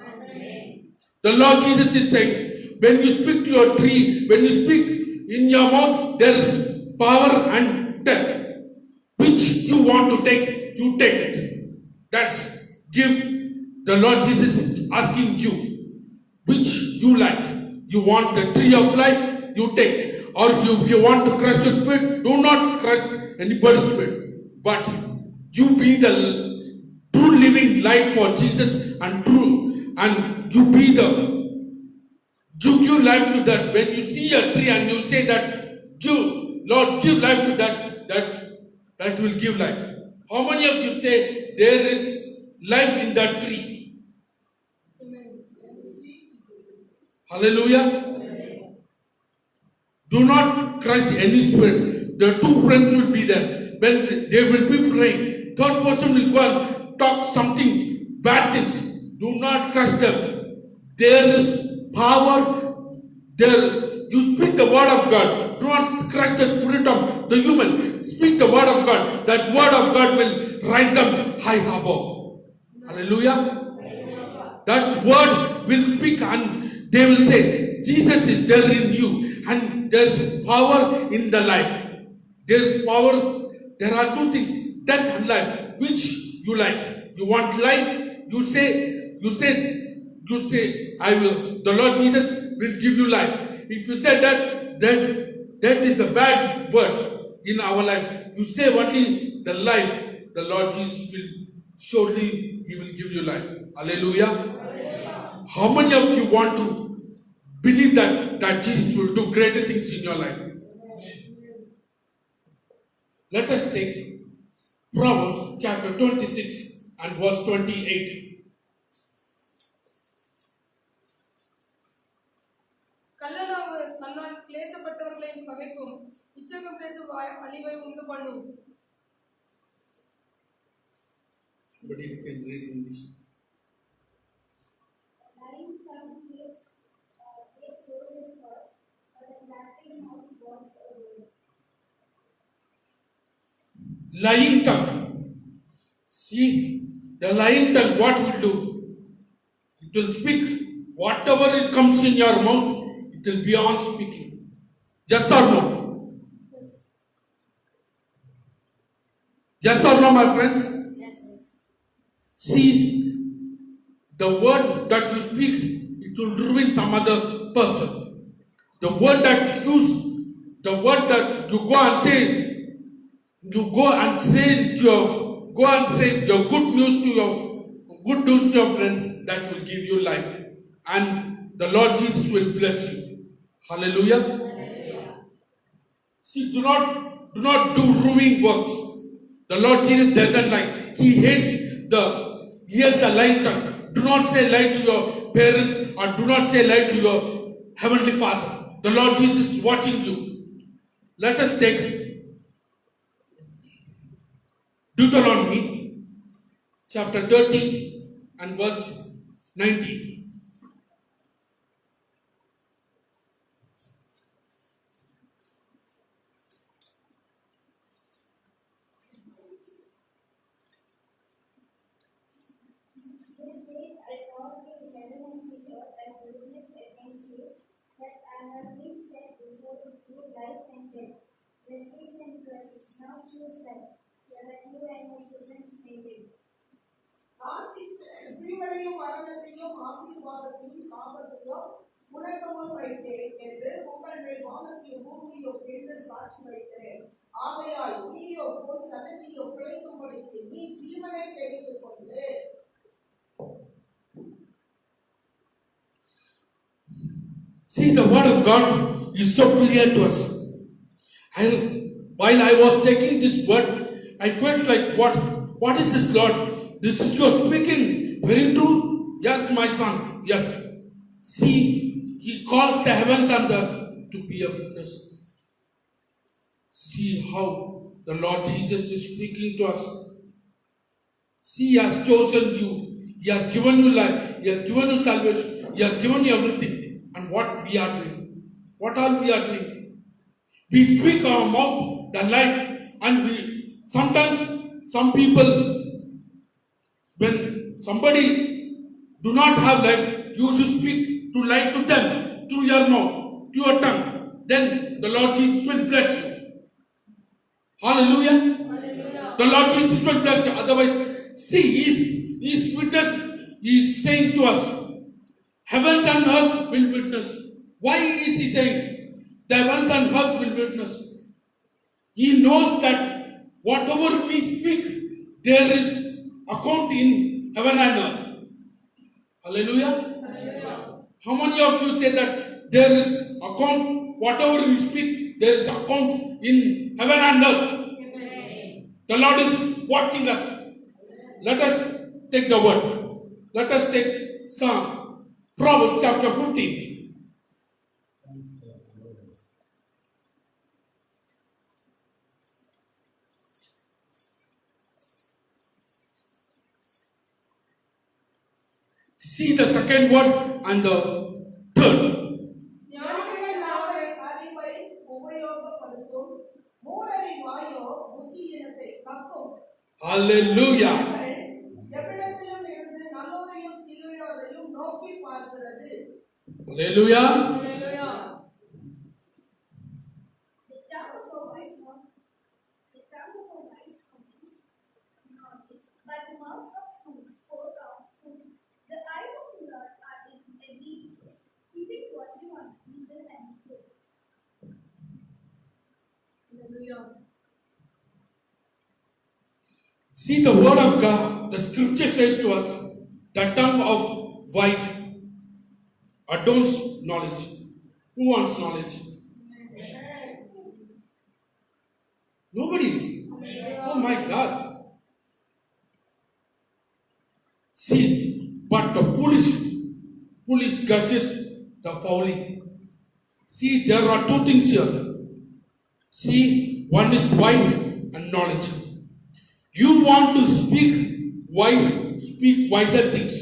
The Lord Jesus is saying, when you speak to your tree, when you speak in your mouth, there is power and death. Which you want to take, you take it. That's give. The Lord Jesus is asking you, which you like. You want the tree of life, you take. Or you want to crush your spirit, do not crush anybody's spirit. But you be the true living light for Jesus and you give life to that. When you see a tree and you say that, Lord, give life to that will give life. How many of you say there is life in that tree? Hallelujah. Do not crush any spirit. The two friends will be there. When they will be praying, third person will go and talk something, bad things. Do not crush them. There is power there. You speak the word of God. Do not crush the spirit of the human. Speak the word of God. That word of God will rise them high above. Hallelujah. That word will speak and they will say, Jesus is there in you and there is power in the life. There is power. There are two things, death and life. Which you like? You want life? You say, I will. The Lord Jesus will give you life. If you say that is a bad word in our life. You say only the life. The Lord Jesus will surely He will give you life. Hallelujah. How many of you want to believe that Jesus will do greater things in your life? Let us take Proverbs chapter 26 and verse 28. தன்னால் கிளேசப்பட்டவர்களை பகைக்கும். இச்சகம் பேசும் வாய் அழிவை உண்டு பண்ணும். Somebody who can read English. Lying tongue hates Moses first, but the flattering mouth wants a word. Lying tongue. See, the lying tongue, what will do? It will speak. Whatever it comes in your mouth, it will be on speaking. Yes or no? Yes or no, my friends? Yes. See, the word that you speak, it will ruin some other person. The word that you use, the word that you go and say your good news to your friends, that will give you life. And the Lord Jesus will bless you. Hallelujah. See, do not do ruining works. The Lord Jesus doesn't like. He hates a lying tongue. Do not say lie to your parents, or do not say lie to your heavenly Father. The Lord Jesus is watching you. Let us take Deuteronomy chapter 30 and verse 19. This day I saw in heaven and see earth as a witness against you, that I have been set before you life and death, blessings and curses. Now choose life, so that you and your children may live. நான் ஜீவனையும் மரணத்தையும் ஆசீர்வாதத்தையும் சாபத்தையும் உனக்கு முன் வைத்தேன் என்று உங்கள் மேல் வானத்தையும் பூமியோ என்று சாட்சி வைக்கிறேன். ஆகையால் நீயோ உன் சன்னதியோ பிழைக்கும்படிக்கு நீ ஜீவனை தெரிந்து கொண்டு. See, the word of God is so clear to us. While I was taking this word, I felt like, what is this, Lord? This is your speaking. Very true. Yes, my son. Yes. See, he calls the heavens and the earth to be a witness. See how the Lord Jesus is speaking to us. See, he has chosen you. He has given you life. He has given you salvation. He has given you everything. And what we are doing? What all we are doing? We speak our mouth, the life, and sometimes some people, when somebody do not have life, you should speak to life to them, through your mouth, to your tongue. Then the Lord Jesus will bless you. Hallelujah. Hallelujah. The Lord Jesus will bless you. Otherwise, see, He's with us. He's saying to us, heavens and earth will witness. Why is He saying the heavens and earth will witness? He knows that whatever we speak, there is account in heaven and earth. Hallelujah. Hallelujah. How many of you say that there is account, whatever we speak, there is account in heaven and earth? Amen. The Lord is watching us. Let us take the word. Let us take Psalm, Proverbs chapter 15. See the second word and the third. ஞானிகள் நாவை அறிவை உபயோகப்படுத்தும், மூடரின் வாயோ புத்தியினத்தை கக்கும். Hallelujah. அவர்கள் எவ்விடத்திலும் இருந்து நல்லோரையும் தீயோரையும் நோக்கி பார்க்கிறது. Hallelujah. Hallelujah. The tongue of a wise contains knowledge, but the mouth of fools pour out food. The eyes of the Lord are in every place, keeping watching on evil and good. Hallelujah. See the word of God, the scripture says to us, the tongue of wise adorns knowledge. Who wants knowledge? Nobody. Oh my God. See, but the foolish gushes the folly. See, there are two things here. See, one is wise and knowledge. You want to speak wiser things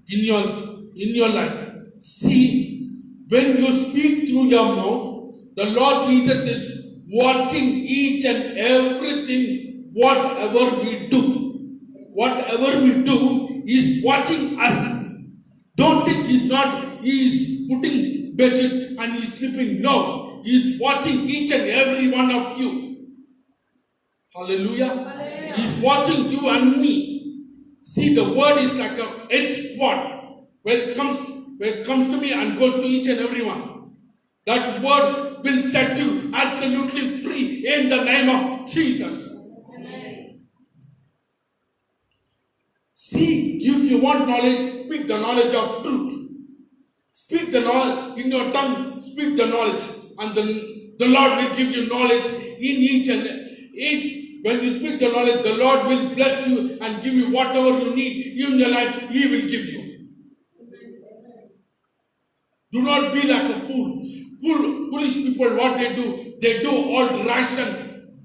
in your life. See, when you speak through your mouth, the Lord Jesus is watching each and everything, whatever we do. Whatever we do, He is watching us. Don't think He is putting bedsheet and He is sleeping. No, He is watching each and every one of you. Hallelujah. Hallelujah. He is watching you and me. See, the word is like a edge sword. Where it comes to me and goes to each and every one. That word will set you absolutely free in the name of Jesus. Amen. See, if you want knowledge, speak the knowledge of truth. Speak the knowledge in your tongue, speak the knowledge, and the Lord will give you knowledge in each and each. When you speak the knowledge, the Lord will bless you and give you whatever you need in your life, He will give you. Do not be like a fool. Foolish people, what they do all rash and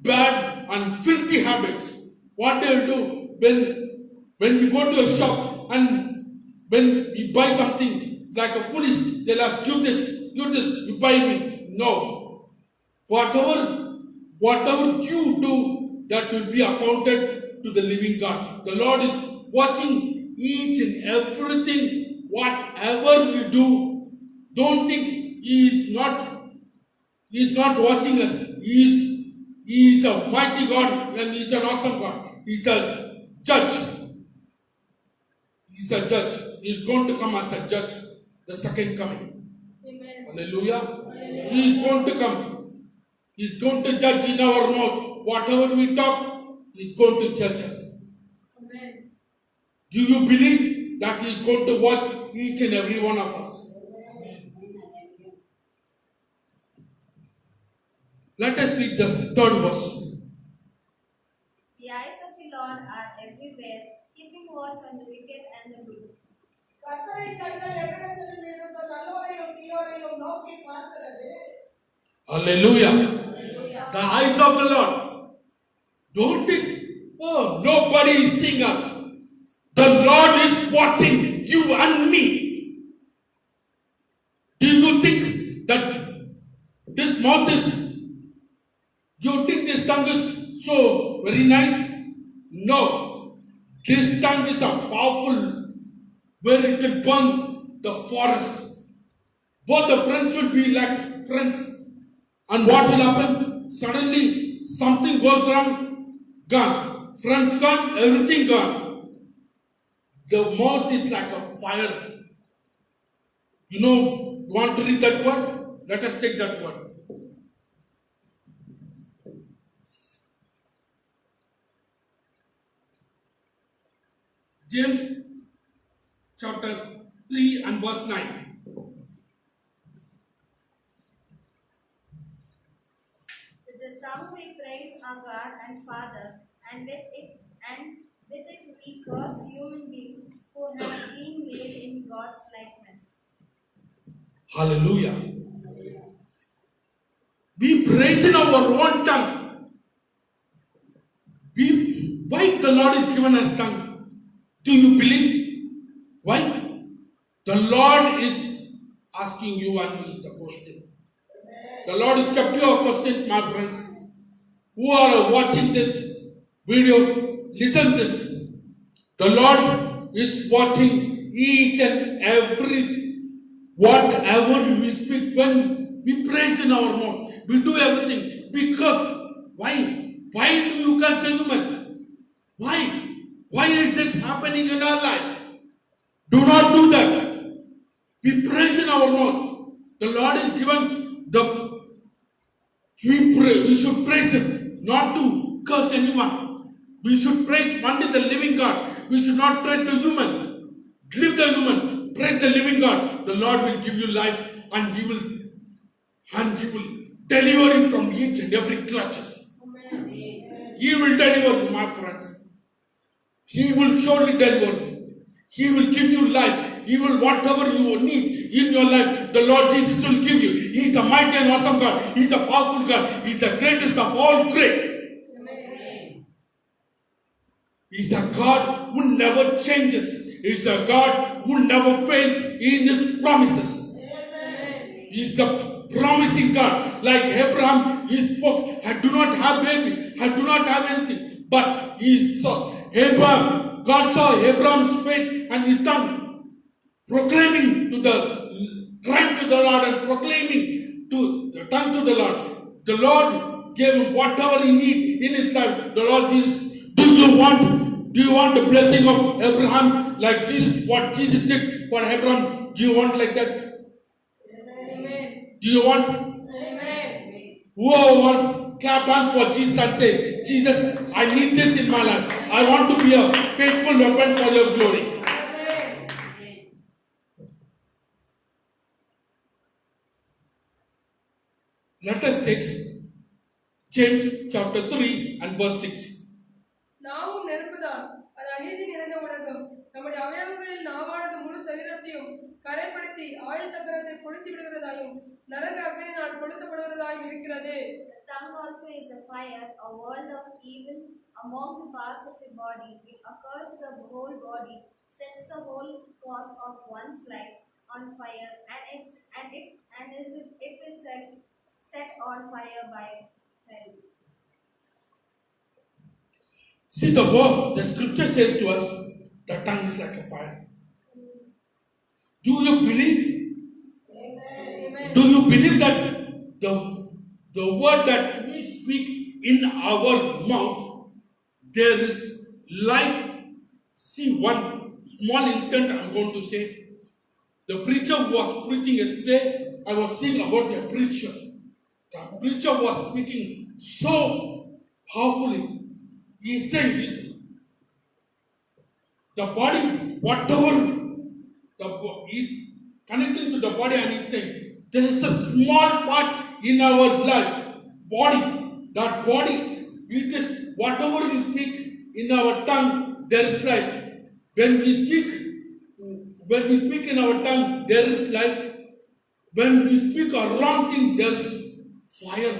bad and filthy habits. What they will do when you go to a shop and when you buy something like a foolish, they'll ask you this, you buy me. No. Whatever you do, that will be accounted to the living God. The Lord is watching each and everything, whatever we do. Don't think He is not watching us. He is a mighty God and He is an awesome God. He is a judge. He is a judge. He is going to come as a judge, the second coming. Amen. Hallelujah. Hallelujah. He is going to come. He is going to judge in our mouth. Whatever we talk, He is going to judge us. Amen. Do you believe that He is going to watch each and every one of us? Let us read the third verse. The eyes of the Lord are everywhere, keeping watch on the wicked and the good. கர்த்தரின் கண்கள் எவ்விடத்தில் இருந்த நல்லோரையும் தீயோரையும் நோக்கி பார்க்கிறது. Hallelujah. The eyes of the Lord. Don't think, oh, nobody is seeing us. The Lord is watching you and me. Do you think that this mouth is, you think this tongue is so very nice? No. This tongue is a powerful, where it will burn the forest. Both the friends will be like friends. And what will happen? Suddenly something goes wrong, gone. Friends gone, everything gone. The mouth is like a fire. You know, you want to read that word? Let us take that word. James chapter 3 and verse 9. With the tongue we praise our God and Father, and with it we curse human beings who have been made in God's likeness. Hallelujah. We praise in our own tongue. Why the Lord is given us tongue? Do you believe? Why? The Lord is asking you and me the question. The Lord has kept your question, my friends. Who are watching this video, listen this. The Lord is watching each and every, whatever we speak, when we praise in our mouth, we do everything. Because, why? Why do you curse the human? Why? Why is this happening in our life? Do not do that. We praise in our mouth. The Lord is given we should praise Him, not to curse anyone. We should praise only the living God. We should not praise the human. Leave the human. Praise the living God. The Lord will give you life and He will deliver you from each and every clutches. Amen. He will deliver you, my friends. He will surely deliver you. He will give you life. even whatever you need in your life, the Lord Jesus will give you. He is a mighty and awesome God. He is a powerful God. He is the greatest of all great. He is a God who never changes. He is a God who never fails in his promises. He is a promising God. Like Abraham, he spoke, I do not have baby, I do not have anything. But he saw Abraham, God saw Abraham's faith and his tongue proclaiming to crying to the Lord and proclaiming to the tongue to the Lord. The Lord gave him whatever he needed in his life. The Lord Jesus, do you want the blessing of Abraham like Jesus, what Jesus did for Abraham? Do you want like that? Amen. Do you want? Amen. Whoever wants, clap hands for Jesus and say, Jesus, I need this in my life. I want to be a faithful weapon for your glory. Amen. Let us take James chapter 3 and verse 6. நாவும் நெருப்புதான், அது அநீதி நிறைந்த உலகம். நம்முடைய அவயவங்களில் நாவானது முழு சரீரத்தையும் கரைப்படுத்தி ஆயுள் சக்கரத்தை கொளுத்தி விடுகிறதாயும் நரக அக்னியினால் கொளுத்தப்படுகிறதாயும் இருக்கிறது. The tongue also is a fire, a world of evil among the parts of the body. It occurs the whole body, sets the whole course of one's life on fire, and is it itself set on fire by hell. See the word, the scripture says to us, the tongue is like a fire. Do you believe? Amen. Do you believe that the word that we speak in our mouth, there is life? See, one small instant I'm going to say. The preacher was preaching yesterday. I was saying about the preacher. The preacher was speaking so powerfully. He said this. The body, whatever is connecting to the body, and he's saying there is a small part in our life, body. That body, it is whatever we speak in our tongue, there is life. When we speak in our tongue, there is life. When we speak a wrong thing, there is fire.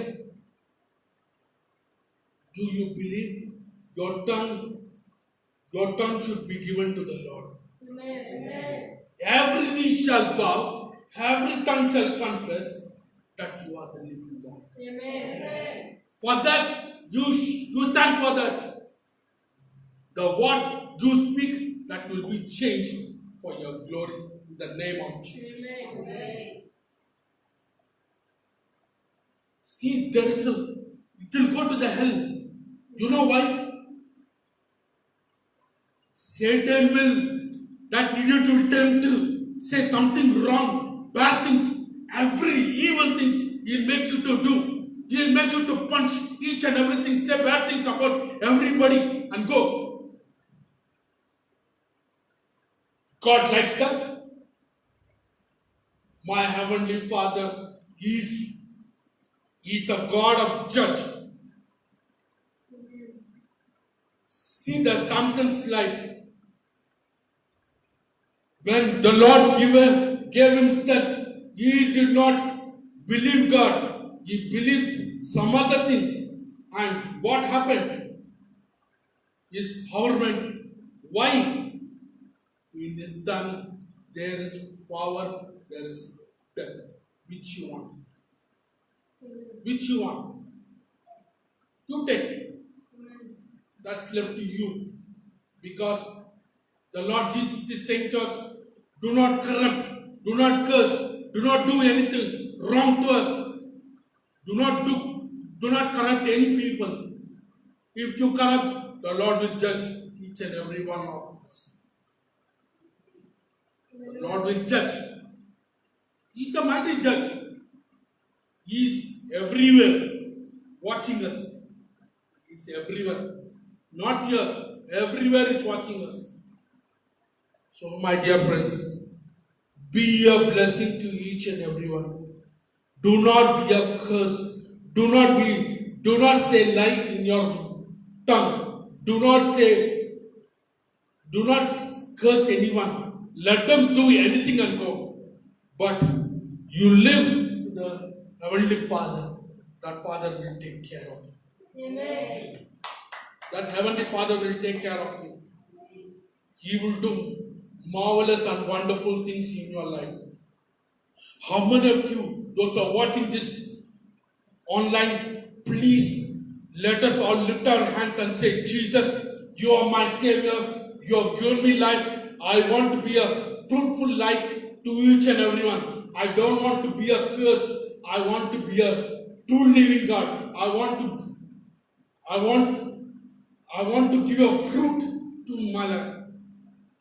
Do you believe? Your tongue should be given to the Lord. Amen. Every knee shall bow, every tongue shall confess that you are the living God. Amen. For that, you stand for that. The what you speak, that will be changed for your glory in the name of Jesus. Amen. See, it will go to the hell. You know why? Satan will, that idiot will attempt to say something wrong, bad things, every evil things he'll make you to do. He'll make you to punch each and everything, say bad things about everybody and go. God likes that. My heavenly Father, He's the God of judge. See the Samson's life. When the Lord gave him strength, he did not believe God. He believed some other thing. And what happened? His power went. Why? In his tongue, there is power, there is death. Which you want? Which you want? You take it. That's left to you. Because the Lord Jesus is saying to us, do not corrupt, do not curse, do not do anything wrong to us. Do not corrupt any people. If you corrupt, the Lord will judge each and every one of us. The Lord will judge. He's a mighty judge. He's everywhere watching us. He's everywhere. Not here. Everywhere is watching us. So, my dear friends, be a blessing to each and everyone. Do not be a curse. Do not say lie in your tongue. Do not curse anyone. let them do anything and go. But you live with the Heavenly Father. That Father will take care of you. Amen. That Heavenly Father will take care of you. He will do marvelous and wonderful things in your life. How many of you, those who are watching this online, please let us all lift our hands and say, Jesus, you are my Savior. You have given me life. I want to be a fruitful life to each and everyone. I don't want to be a curse. I want to be a true living God. I want to give a fruit to my life,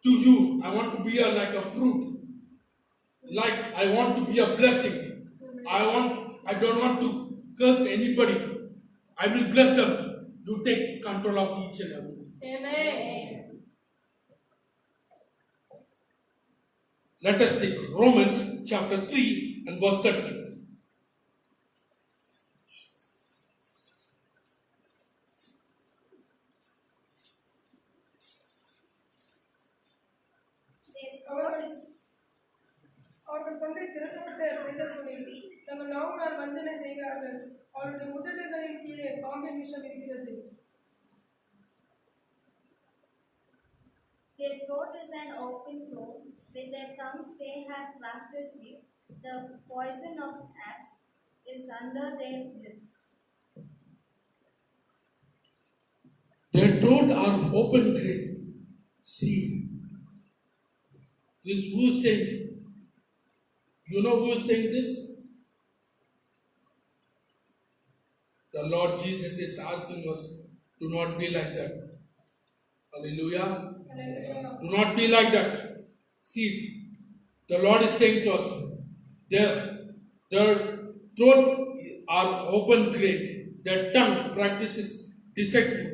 to you. I want to be like a fruit. Like I want to be a blessing. I don't want to curse anybody. I will bless them. You take control of each and every. Amen. Let us take Romans chapter 3 and verse 30. அவர்கள் தொண்டை திறக்கப்பட்ட மனிதர்களில் தங்கள் நாவுகளால் வஞ்சனை செய்கிறார்கள். அவருடைய உதடுகளின் கீழே பாம்பின் விஷம் இருக்கிறது. Their throat is an open throat. With their tongues they have practiced it. The poison of asps is under their lips. Their throat are open grave. See, this who is saying? You know who is saying this? The Lord Jesus is asking us, do not be like that. Hallelujah. Hallelujah. Do not be like that. See, the Lord is saying to us, their throat are open grave. Their tongue practices deceitful.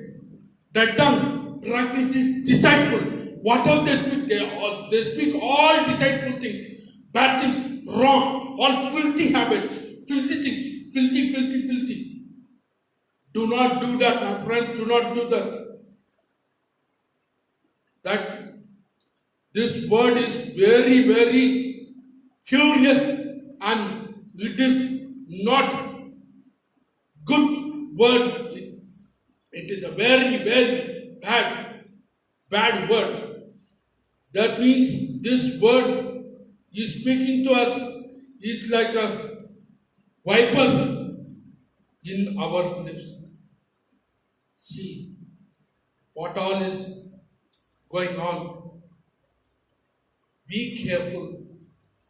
Their tongue practices deceitful. Whatever they speak all deceitful things, bad things, wrong, all filthy habits, filthy things, filthy. Do not do that, my friends, do not do that. That this word is very, very furious and it is not good word. It is a very, very bad word. That means this word is speaking to us is like a viper in our lips. See what all is going on. Be careful.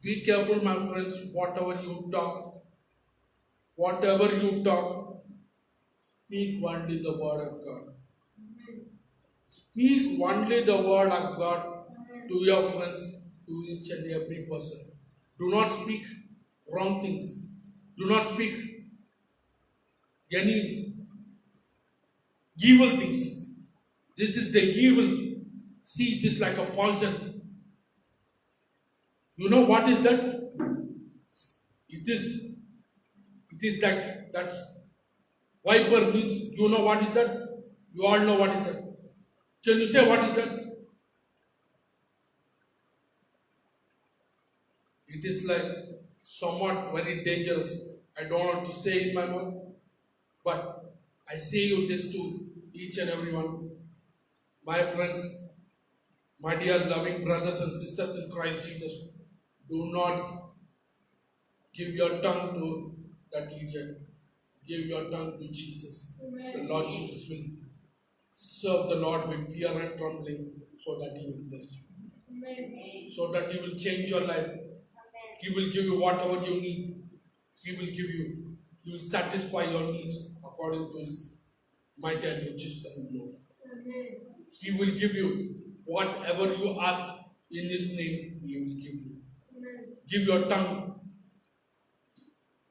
Be careful, my friends, whatever you talk. Speak only the word of God. Speak only the word of God to your friends, to each and every person. Do not speak wrong things. Do not speak any evil things. This is the evil. See, it is like a poison. You know what is that? It is that's viper means. You know what is that? You all know what is that. Can you say what is that? It is like somewhat very dangerous. I don't want to say in my mouth, but I say you this to each and everyone. My friends, my dear loving brothers and sisters in Christ Jesus, do not give your tongue to that idiot. Give your tongue to Jesus. Amen. The Lord Jesus will serve the Lord with fear and trembling so that He will bless you. Amen. So that He will change your life. He will give you whatever you need. He will satisfy your needs according to His might and riches and glory. Amen. He will give you whatever you ask in His name. He will give you. Amen. Give your tongue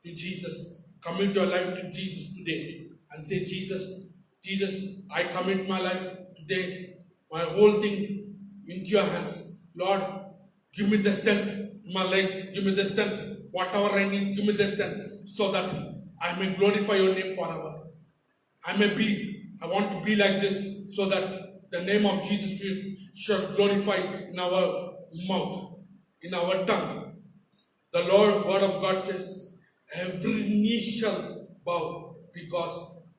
to Jesus. Commit your life to Jesus today and say, Jesus, I commit my life today, my whole thing into your hands. Lord, give me the strength in my leg, give me the strength, whatever I need, give me the strength so that I may glorify your name forever. I want to be like this so that the name of Jesus shall glorify in our mouth, in our tongue. The Lord, word of God says, every knee shall bow because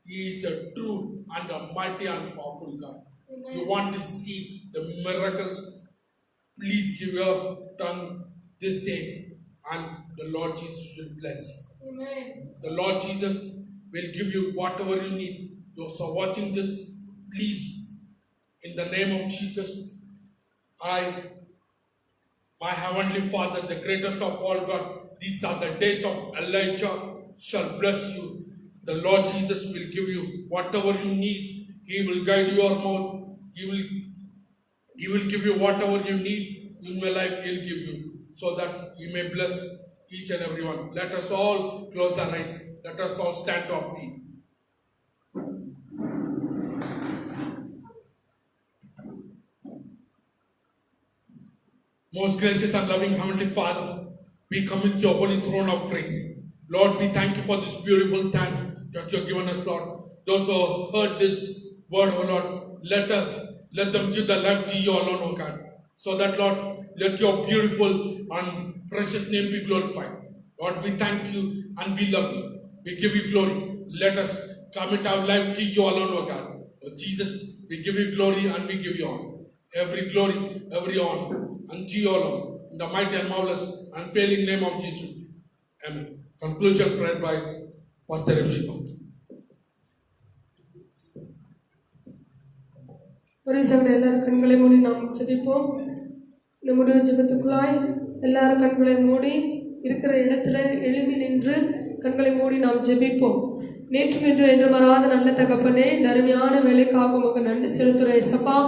He is a true and a mighty and powerful God. Amen. You want to see the miracles? Please give your tongue this day, and the Lord Jesus will bless you. Amen. The Lord Jesus will give you whatever you need. Those who are watching this, please, in the name of Jesus, my heavenly Father, the greatest of all God, these are the days of Elijah, shall bless you. The Lord Jesus will give you whatever you need. He will guide your mouth. He will give you whatever you need in your life. He'll give you, so that He may bless each and every one. Let us all close our eyes. Let us all stand to our feet. Most gracious and loving Heavenly Father, we come into your holy throne of grace. Lord, we thank you for this beautiful time that you have given us, Lord. Those who heard this word, oh Lord, let them give their life to you alone, oh God. So that, Lord, let your beautiful and precious name be glorified. Lord, we thank you and we love you. We give you glory. Let us commit our life to you alone, oh God. Oh Jesus, we give you glory and we give you honor. Every glory, every honor unto you alone. In the mighty and marvelous and failing name of Jesus. Amen. Conclusion prayer by Pastor Epshima. ஒரு சகல எல்லாரும் கண்களை மூடி நாம் ஜெபிப்போம். நம்முடைய ஜெபத்துக்குள்ளாய் எல்லாரும் கண்களை மூடி இருக்கிற இடத்துல எழும்பி நின்று கண்களை மூடி நாம் ஜெபிப்போம். நேற்று என்று மாறாத நல்ல தகப்பனே, இந்த அருமையான வேலைக்காக உமக்கு நன்றி செலுத்துகிறேன் ஏசப்பா.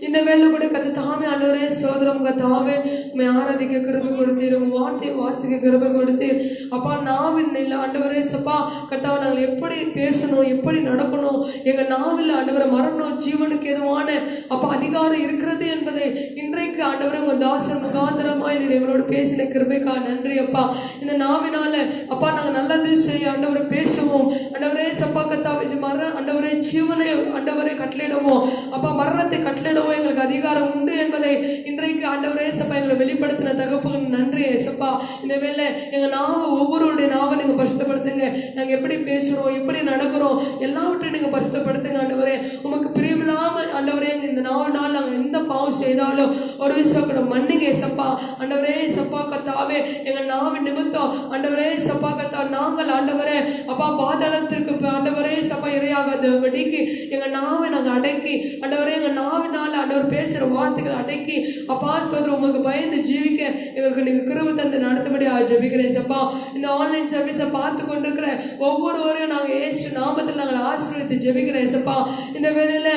இந்த வேலை கூட கத்தாமே ஆண்டவரே ஸ்தோத்திரம் கத்தாவே, உம்மை ஆராதிக்க கிருபை கொடுத்தீர், உங்க வார்த்தையை வாசிக்க கிருபை கொடுத்தீர் அப்பா. நாவின் ஆண்டவரே சப்பா கத்தாவை நாங்கள் எப்படி பேசணும், எப்படி நடக்கணும், எங்கள் நாவில் ஆண்டவரை மரணம் ஜீவனுக்கு எதுவான அப்பா அதிகாரம் இருக்கிறது என்பதை இன்றைக்கு ஆண்டவரை உங்க தாசன் முகாந்திரமாய் நீர் எங்களோடு பேசின கிருபைக்கா நன்றி அப்பா. இந்த நாவினால அப்பா நாங்கள் நல்லது செய்ய ஆண்டவரை பேசுவோம் ஆண்டவரே சப்பா கத்தாவை ஆண்டவரே ஜீவனை ஆண்டவரை கட்டளையிடுவோம் அப்பா, மரணத்தை கட்டளையிடுவோம் எங்களுக்கு அதிகாரம் உண்டு என்பதை இன்றைக்கு ஆண்டவரே சப்பா எங்களை வெளிப்படுத்தின தகப்புக்கு நன்றி ஏசப்பா. இந்த வேளை எங்க நாவை ஒவ்வொருடைய நாவை நீங்க பரிசுத்தப்படுத்துங்க. நாங்க எப்படி பேசுறோம், எப்படி நடக்கிறோம், எல்லாவற்றையும் நீங்க பரிசுத்தப்படுத்துங்க ஆண்டவரே. உமக்கு பிரியமில்லாம ஆண்டவரே இந்த நாள் நாங்க எந்த பாவம் செய்தாலும் ஒரு விஷயம் கூட மன்னிங்க ஏசப்பா. ஆண்டவரே சப்பா கர்த்தாவே எங்க நாவின் நிமித்தம் ஆண்டவரே சப்பா கர்த்தா நாங்கள் ஆண்டவரே அப்பா பாதாளத்திற்கு ஆண்டவரே சப்பா இரையாகாதபடிக்கு எங்க நாவை நாங்க அடக்கி ஆண்டவரே எங்க நாவினால ஆண்டவர் பேசுற வார்த்தைகளை அடக்கி அப்பா ஸ்தோத்திரம் உமக்கு பயந்து ஜீவிக்க எங்களுக்கு நீங்க கிருபை தந்து நடத்தபடி ஜெபிக்கிறேன் சப்பா. இந்த ஆன்லைன் சர்வீஸை பார்த்து கொண்டிருக்கிற ஒவ்வொருவரையும் நாங்கள் இயேசு நாமத்தில் நாங்கள் ஆசீர்வதித்து ஜெபிக்கிறேன் சப்பா. இந்த வேளையில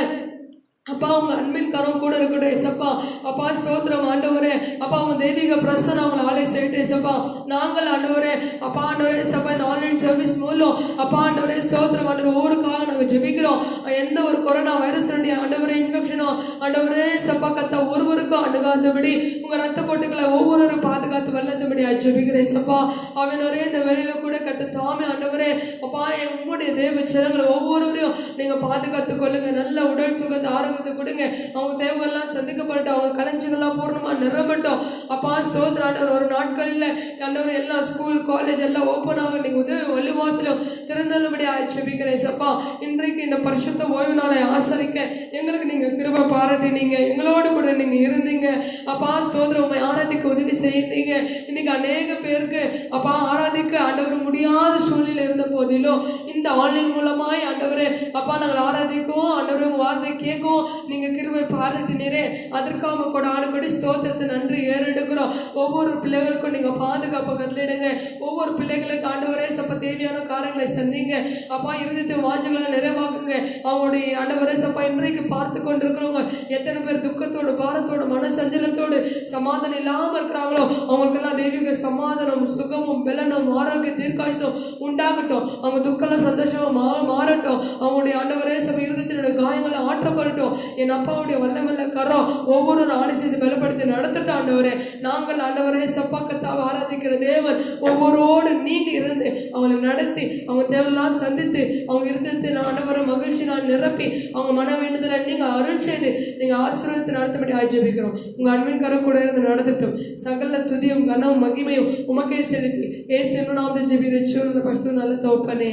அப்பா உங்க அன்பின் கரம் கூட இருக்கட்டும் ஏசப்பா. அப்பா ஸ்தோத்திரம் ஆண்டவரே அப்பா உங்க தெய்வீக பிரசன்னம் அவங்களை ஆலை செய்யிட்டு ஏசப்பா. நாங்கள் ஆண்டவரே அப்பா ஆண்டவரே சப்பா இந்த ஆன்லைன் சர்வீஸ் மூலம் அப்பா ஆண்டவரே ஸ்தோத்திரம் ஆண்டவர் ஒவ்வொருக்காக நாங்கள் ஜெபிக்கிறோம். எந்த ஒரு கொரோனா வைரஸுடைய ஆண்டவரே இன்ஃபெக்ஷனோ ஆண்டவரே சப்பா கத்தா ஒருவருக்கும் அணுகாதபடி உங்க ரத்த கோட்டுகளை ஒவ்வொருவரும் பாதுகாத்து வல்லதுபடி ஜெபிக்கிறேன் சப்பா. அவனவரே இந்த வேலையில கூட கத்த தாமே ஆண்டவரே அப்பா உங்களுடைய தேவ ஜனங்களை ஒவ்வொருவரையும் நீங்க பாதுகாத்து கொள்ளுங்க. நல்ல உடல் சுகத்தை ஆரோக்கியம் கொடுங்க. அவங்க தேவைகள்லாம் சந்திக்கப்பட்டு அவங்க கலைஞர்கள்லாம் பூர்ணமா நிரம்பட்டும் அப்பா ஸ்தோத்திர ஆண்டவர். ஒரு நாட்களில் ஆண்டவர் எல்லாம் ஸ்கூல் காலேஜ் எல்லாம் ஓப்பன் ஆக நீங்க உதவி வள்ளிவாசலும் திறந்தபடி ஜெபிக்கிறேன் சப்பா. இன்றைக்கு இந்த பரிசுத்த ஓய்வு நாளை ஆசரிக்க எங்களுக்கு நீங்க கிருபை பாராட்டினீங்க, எங்களோடு கூட நீங்க இருந்தீங்க அப்பா ஸ்தோத்திரம். உண்மை ஆராதிக்க உதவி செய்தீங்க. இன்னைக்கு அநேக பேருக்கு அப்பா ஆராதிக்க ஆண்டவர் முடியாத சூழ்நிலை இருந்த போதிலும் இந்த ஆன்லைன் மூலமாய் ஆண்டவரே அப்பா நாங்கள் ஆராதிக்கவும் ஆண்டவர் வார்த்தை கேட்கவும் நீங்க கிருபை பாராட்டினீரே. அதற்காக கூட ஆணுபடி ஸ்தோத்திரத்தை நன்றி ஏறெடுக்கிறோம். ஒவ்வொரு பிள்ளைகளுக்கும் நீங்க பாதுகாப்பை கட்டளையிடுங்க. ஒவ்வொரு பிள்ளைகளுக்கு ஆண்டவரே சப்ப தேவையான காரியங்களை சந்திங்க அப்பா. இருதயத்தை வாஞ்சங்களை நிறைவாக்குங்க. அவங்களுடைய ஆண்டவரே சப்பா இன்றைக்கு பார்த்து கொண்டிருக்கிறவங்க எத்தனை பேர் துக்கத்தோடு பாரத்தோடு மனசஞ்சலத்தோடு சமாதானம் இல்லாம இருக்கிறாங்களோ அவங்களுக்கெல்லாம் தெய்வீக சமாதானம் சுகமும் பலனும் ஆரோக்கிய தீர்க்காயுசும் உண்டாகட்டும். அவங்க துக்கம்லாம் சந்தோஷமா மாறட்டும். அவங்களுடைய ஆண்டவரே சபை இருதயத்தினுடைய காயங்களை ஆற்றப்படட்டும். என் அப்பாவுடைய வல்லமல்ல கரம் ஒவ்வொரு ஆணை செய்து பலப்படுத்தி நடத்தட்டும் ஆண்டவரே. நாங்கள் ஆண்டவரே சப்பா கத்தாவை ஆராதிக்கிற தேவன் ஒவ்வொருவோடு நீங்க இருந்து அவங்களை நடத்தி அவங்க தேவையெல்லாம் சந்தித்து அவங்க இருந்தத்தை ஆண்டவரை மகிழ்ச்சி நான் நிரப்பி அவங்க மன வேண்டுதலை நீங்கள் அருள் செய்து நீங்கள் ஆசீர்வாதத்தை நடத்தபடி ஆஜபிக்கிறோம். உங்கள் அன்பின் கரை கூட இருந்து நடத்தட்டும். சகல துதியும் கனவும் மகிமையும் உமக்கே செலுத்தி இயேசுவின் நாமத்தில் ஜெபிக்கிறேன் பரிசுத்த நல்ல தகப்பனே,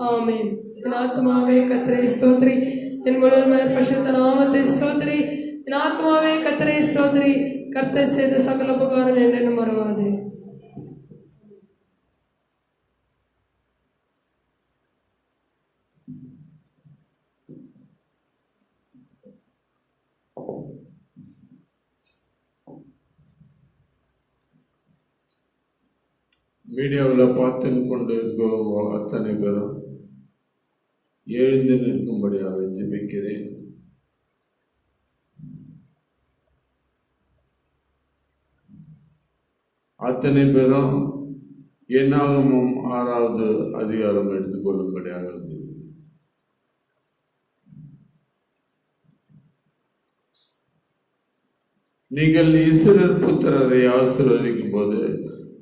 ஆமென். என் ஆத்மாவே கர்த்தரை ஸ்தோத்திரி, என் முழுவதும் பரிசுத்த நாமத்தை ஸ்தோத்திரி. என் ஆத்மாவே கர்த்தரை ஸ்தோத்திரி, கர்த்தர் செய்த சகல உபகாரங்கள் என்னென்ன மறவாதே. வீடியோவில் பார்த்து கொண்டு இருக்கிறவங்க அத்தனை பேரும் எழுந்து நிற்கும்படியாக ஜெபிக்கிறேன். அத்தனை பேரும் என்னாகமும் 6வது அதிகாரம் எடுத்துக்கொள்ளும்படியாக. நீங்கள் இஸ்ரவேல் புத்திரரை ஆசீர்வதிக்கும் போது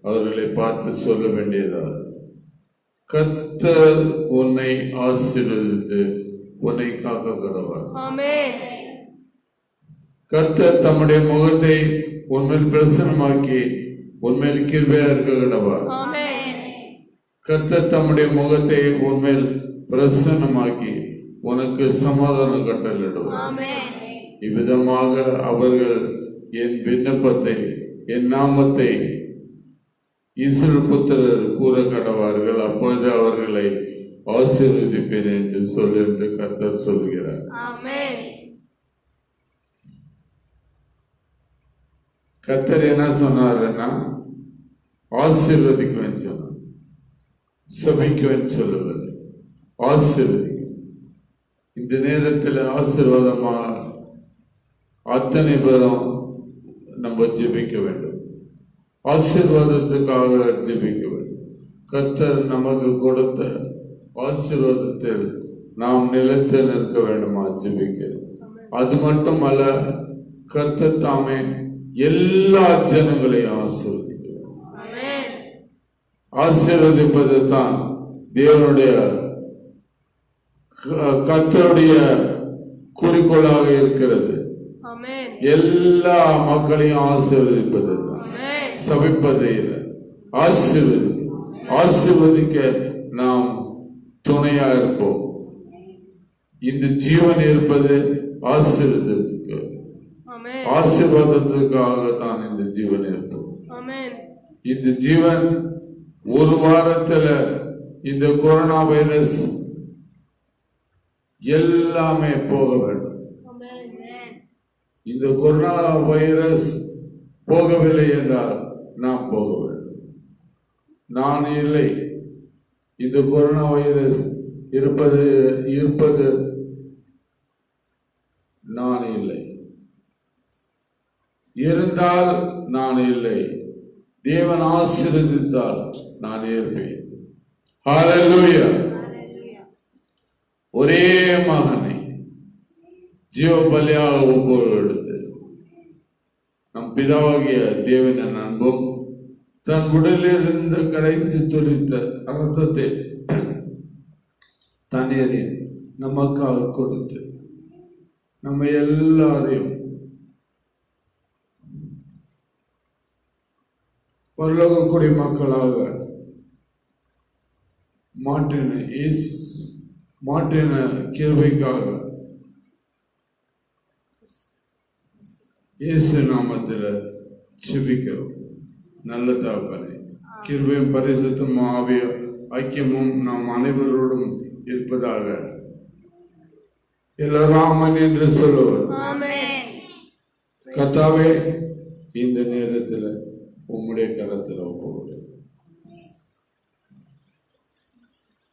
அவர்களை பார்த்து சொல்ல வேண்டியதாக, கர்த்தர் உன்னை ஆசீர்வதித்து உன்னை காக்க கடவார். கர்த்தர் தம்முடைய முகத்தை உன்மேல் பிரசன்னமாக்கி உன்மேல் கிருபையா இருக்க கடவார். கர்த்தர் தம்முடைய முகத்தை உன்மேல் பிரசன்னமாக்கி உனக்கு சமாதானம் கட்டளையிடுவார். இவ்விதமாக அவர்கள் என் விண்ணப்பத்தை என் நாமத்தை இஸ்ரவேல் புத்திரர் கூற கடவார்கள், அப்பொழுது அவர்களை ஆசீர்வதிப்பேன் என்று சொல் என்று கர்த்தர் சொல்லுகிறார். கர்த்தர் என்ன சொன்னாருன்னா ஆசீர்வதிக்குவேன் சொன்னார், சபிக்குவேன் சொல்லவில்லை, ஆசீர்வதிக்கும். இந்த நேரத்தில் ஆசீர்வாதமா அத்தனை பேரும் நம்ம ஜெபிக்க வேண்டும். ஆசீர்வாதத்துக்காக ஜெபிக்க வேண்டும். கர்த்தர் நமக்கு கொடுத்த ஆசீர்வாதத்தில் நாம் நிலைத்து நிற்க வேண்டுமா ஜெபிக்கிறோம். அது மட்டுமல்ல, கர்த்தர் தாமே எல்லா ஜனங்களையும் ஆசீர்வதிக்கிறார். ஆசீர்வதிப்பது தான் தேவனுடைய கர்த்தருடைய குறிக்கோளாக இருக்கிறது. எல்லா மக்களையும் ஆசீர்வதிப்பது, சபிப்பதே இல்லை, ஆசீர்வதிக்க நாம் துணையா இருப்போம். இந்த ஜீவன் இருப்பது ஆசீர்வாதத்துக்கு, ஆசீர்வாதத்துக்காக தான் இந்த ஜீவன் இருப்போம். இந்த ஜீவன் ஒரு வாரத்துல இந்த கொரோனா வைரஸ் எல்லாமே போக வேண்டும். இந்த கொரோனா வைரஸ் போகவில்லை என்றால் நாம் போக வேண்டும். நான் இல்லை, இந்த கொரோனா வைரஸ் இருப்பது நான் இல்லை. இருந்தால் நான் இல்லை, தேவன் ஆசீர்வதித்தால் நான் இருப்பேன். ஹல்லேலூயா. ஒரே மகனை ஜீவ பலியாக ஒப்பு எடுத்து நம் பிதாவாகிய தேவனின் அன்பும் தன் உடலில் இருந்த கடைசி துளித்த ரத்தத்தை தண்ணீரை நமக்காக கொடுத்து நம்ம எல்லாரையும் பரலோக குடிமக்களாக மாற்றின கிருபைக்காக இயேசு நாமத்தில் ஜெபிக்கிறோம். நல்ல தகப்பனே, கிருபையும் பரிசுத்தம் ஆவிய ஐக்கியமும் நாம் அனைவரோடும் இருப்பதாக. எல்லாரும் ஆமென் என்று சொல்லுவோம். கர்த்தாவே, இந்த நேரத்தில் உம்முடைய கரத்தில் ஒப்புக்கொடுக்கிறேன்.